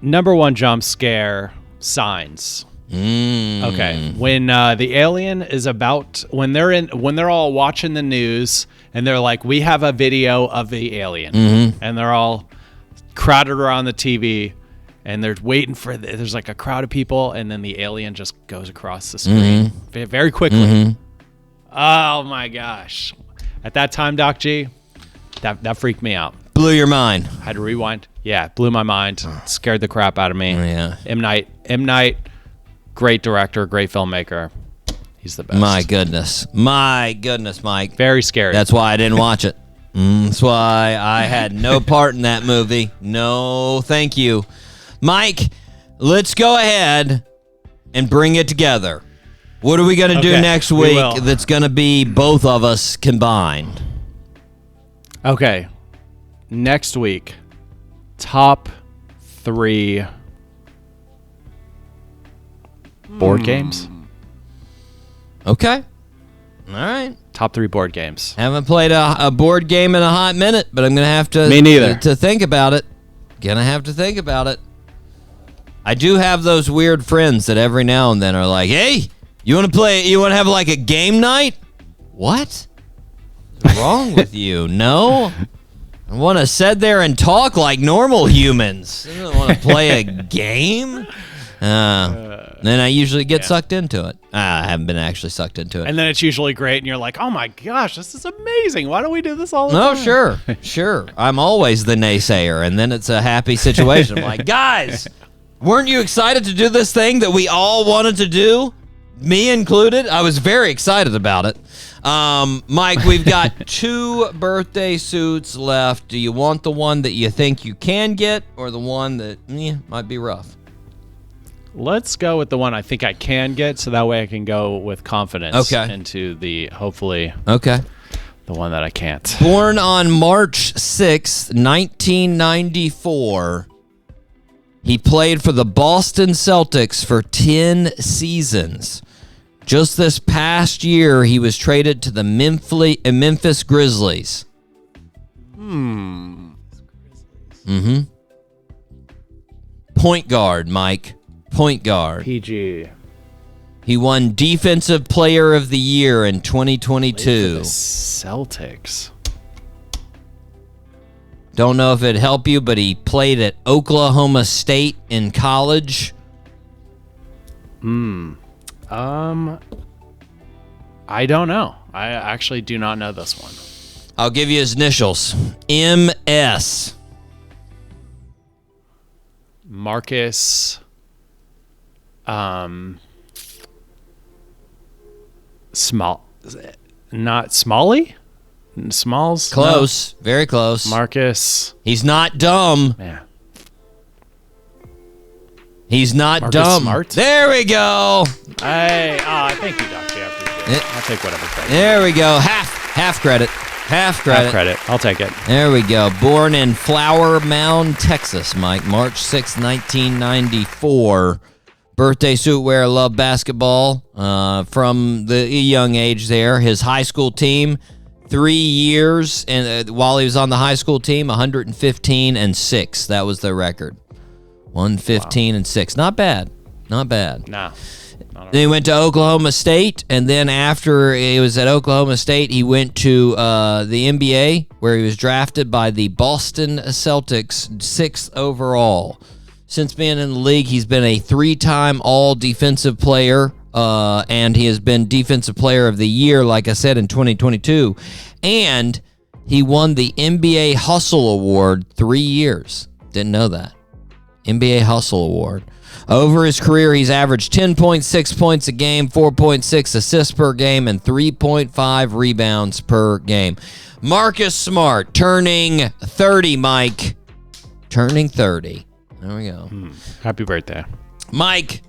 Number 1 jump scare, Signs. Okay. When the alien is when they're all watching the news and they're like, we have a video of the alien, and they're all crowded around the TV and they're waiting for there's like a crowd of people, and then the alien just goes across the screen very quickly. Oh my gosh. At that time, Doc G, that freaked me out. Blew your mind. I had to rewind. Yeah, blew my mind. Scared the crap out of me. Yeah. M. Night, great director, great filmmaker. He's the best. My goodness, Mike. Very scary. That's why I didn't watch it. That's why I had no part in that movie. No, thank you. Mike, let's go ahead and bring it together. What are we going to do next week that's going to be both of us combined? Okay. Next week, top 3 board games. Okay. All right. Top 3 board games. Haven't played a board game in a hot minute, but I'm going to have to... Me neither. To think about it. Gonna have to think about it. I do have those weird friends that every now and then are like, hey, you want to have like a game night? What? What's wrong with you? No? I want to sit there and talk like normal humans. I don't want to play a game. Then I usually get sucked into it. I haven't been actually sucked into it. And then it's usually great, and you're like, oh my gosh, this is amazing. Why don't we do this all the time? No, sure. I'm always the naysayer, and then it's a happy situation. I'm like, guys, weren't you excited to do this thing that we all wanted to do? Me included. I was very excited about it. Mike, we've got 2 birthday suits left. Do you want the one that you think you can get, or the one that might be rough? Let's go with the one I think I can get, so that way I can go with confidence Okay. into the, hopefully, Okay. the one that I can't. Born on March 6th, 1994, he played for the Boston Celtics for 10 seasons. Just this past year, he was traded to the Memphis Grizzlies. Point guard, Mike. Point guard. PG. He won Defensive Player of the Year in 2022. Celtics. Don't know if it'd help you, but he played at Oklahoma State in college. I don't know. I actually do not know this one. I'll give you his initials. MS. Marcus. Not Smalley? Smalls? Close. No. Very close. Marcus. He's not dumb. Yeah. He's not Marcus dumb. Smart? There we go. Thank you, Doctor. I appreciate it. I'll take whatever credit. There we go. Half credit. Half credit. I'll take it. There we go. Born in Flower Mound, Texas, Mike. March 6, 1994. Birthday suit wearer, loved basketball from the young age there. His high school team, 3 years, and while he was on the high school team, 115-6. That was their record. 115-6. Not bad. Not bad. Nah. Then he went to Oklahoma State, and then after he was at Oklahoma State, he went to the NBA, where he was drafted by the Boston Celtics, 6th overall. Since being in the league, he's been a 3-time All-Defensive Player, and he has been Defensive Player of the Year, like I said, in 2022. And he won the NBA Hustle Award 3 years. Didn't know that. NBA Hustle Award. Over his career, he's averaged 10.6 points a game, 4.6 assists per game, and 3.5 rebounds per game. Marcus Smart, turning 30, Mike. Turning 30. There we go. Happy birthday. Mike,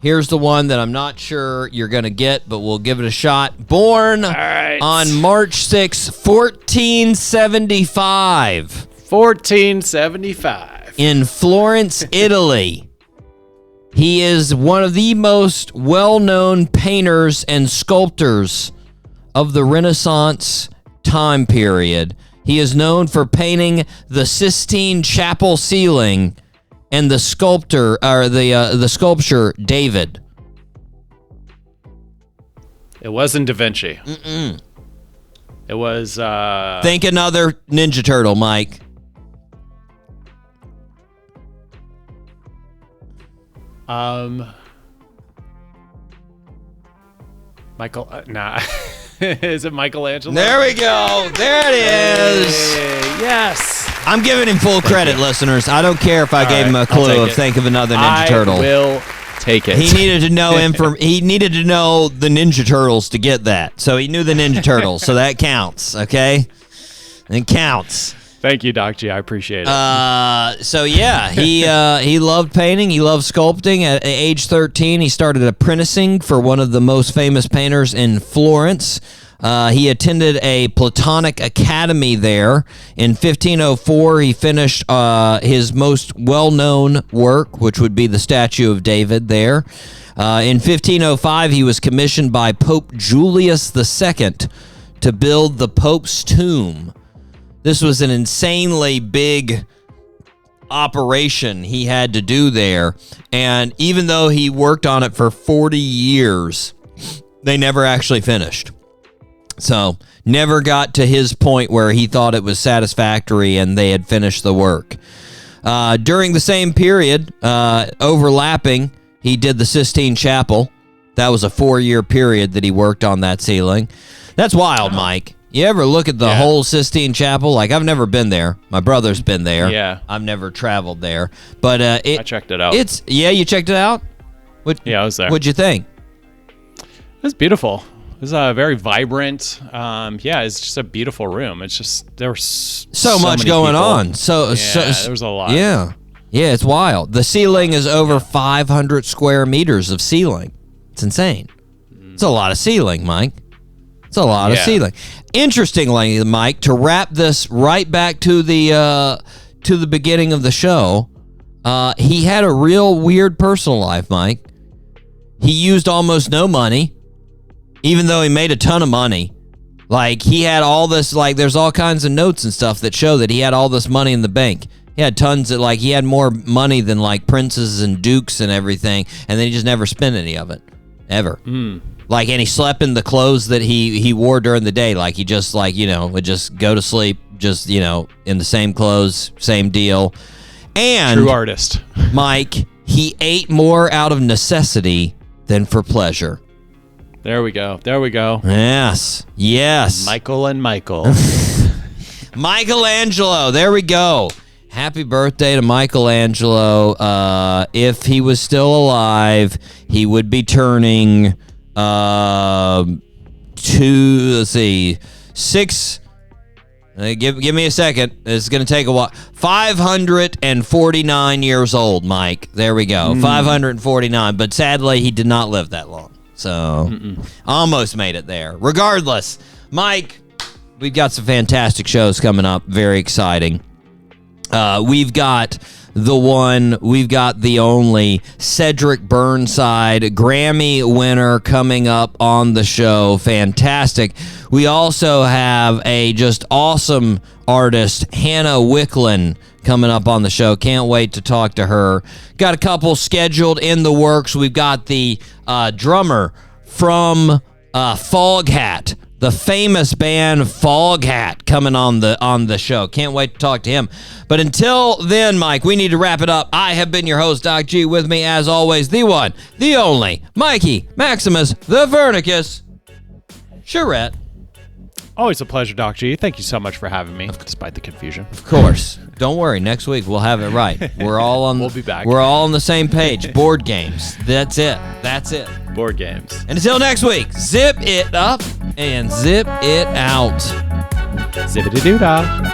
here's the one that I'm not sure you're going to get, but we'll give it a shot. Born on March 6, 1475. 1475. In Florence, Italy. He is one of the most well-known painters and sculptors of the Renaissance time period. He is known for painting the Sistine Chapel ceiling and the sculpture David. It wasn't Da Vinci. It was Think another Ninja Turtle, Mike. Michael, nah. Is it Michelangelo? There we go. There it is. Yes. I'm giving him full credit, listeners. I don't care if I gave him a clue of think of another Ninja Turtle. I will take it. He needed to know he needed to know the Ninja Turtles to get that. So he knew the Ninja Turtles, so that counts, okay? It counts. Thank you, Doc G. I appreciate it. So yeah, he loved painting. He loved sculpting. At age 13, he started apprenticing for one of the most famous painters in Florence. He attended a Platonic academy there. In 1504, he finished his most well-known work, which would be the statue of David there. In 1505, he was commissioned by Pope Julius II to build the Pope's tomb. This was an insanely big operation he had to do there. And even though he worked on it for 40 years, they never actually finished. So never got to his point where he thought it was satisfactory and they had finished the work. During the same period, overlapping, he did the Sistine Chapel. That was a 4-year period that he worked on that ceiling. That's wild, Mike. You ever look at the whole Sistine Chapel? Like, I've never been there. My brother's been there. Yeah. I've never traveled there. But I checked it out. You checked it out? I was there. What'd you think? It was beautiful. It was very vibrant. It's just a beautiful room. It's just there was so much going on. So there was a lot. Yeah. Yeah, it's wild. The ceiling is over 500 square meters of ceiling. It's insane. It's a lot of ceiling, Mike. It's a lot of ceiling. Interestingly, Mike, to wrap this right back to the beginning of the show, he had a real weird personal life, Mike. He used almost no money, even though he made a ton of money. Like, he had all this, like, there's all kinds of notes and stuff that show that he had all this money in the bank. He had tons of, like, he had more money than, like, princes and dukes and everything, and then he just never spent any of it, ever. Like, and he slept in the clothes that he wore during the day. Like, he just, like, you know, would just go to sleep, just, you know, in the same clothes, same deal. And true artist. Mike, he ate more out of necessity than for pleasure. There we go. There we go. Yes. Michael and Michael. Michelangelo. There we go. Happy birthday to Michelangelo. If he was still alive, he would be turning 6. Give me a second. It's going to take a while. 549 years old, Mike. There we go. 549. But sadly, he did not live that long. So, almost made it there. Regardless, Mike, we've got some fantastic shows coming up. Very exciting. We've got the only Cedric Burnside Grammy winner coming up on the show. Fantastic. We also have a just awesome artist, Hannah Wicklin, coming up on the show. Can't wait to talk to her. Got a couple scheduled in the works. We've got the drummer from Foghat, the famous band Foghat, coming on the show. Can't wait to talk to him. But until then, Mike, we need to wrap it up. I have been your host, Doc G. With me, as always, the one, the only, Mikey Maximus, the Vernicus, Charette. Always a pleasure, Doc G. Thank you so much for having me, despite the confusion. Of course. Don't worry. Next week, we'll have it right. We're all on. We'll be back. We're all on the same page. Board games. That's it. Board games. And until next week, zip it up and zip it out. Zippity-doo-dah.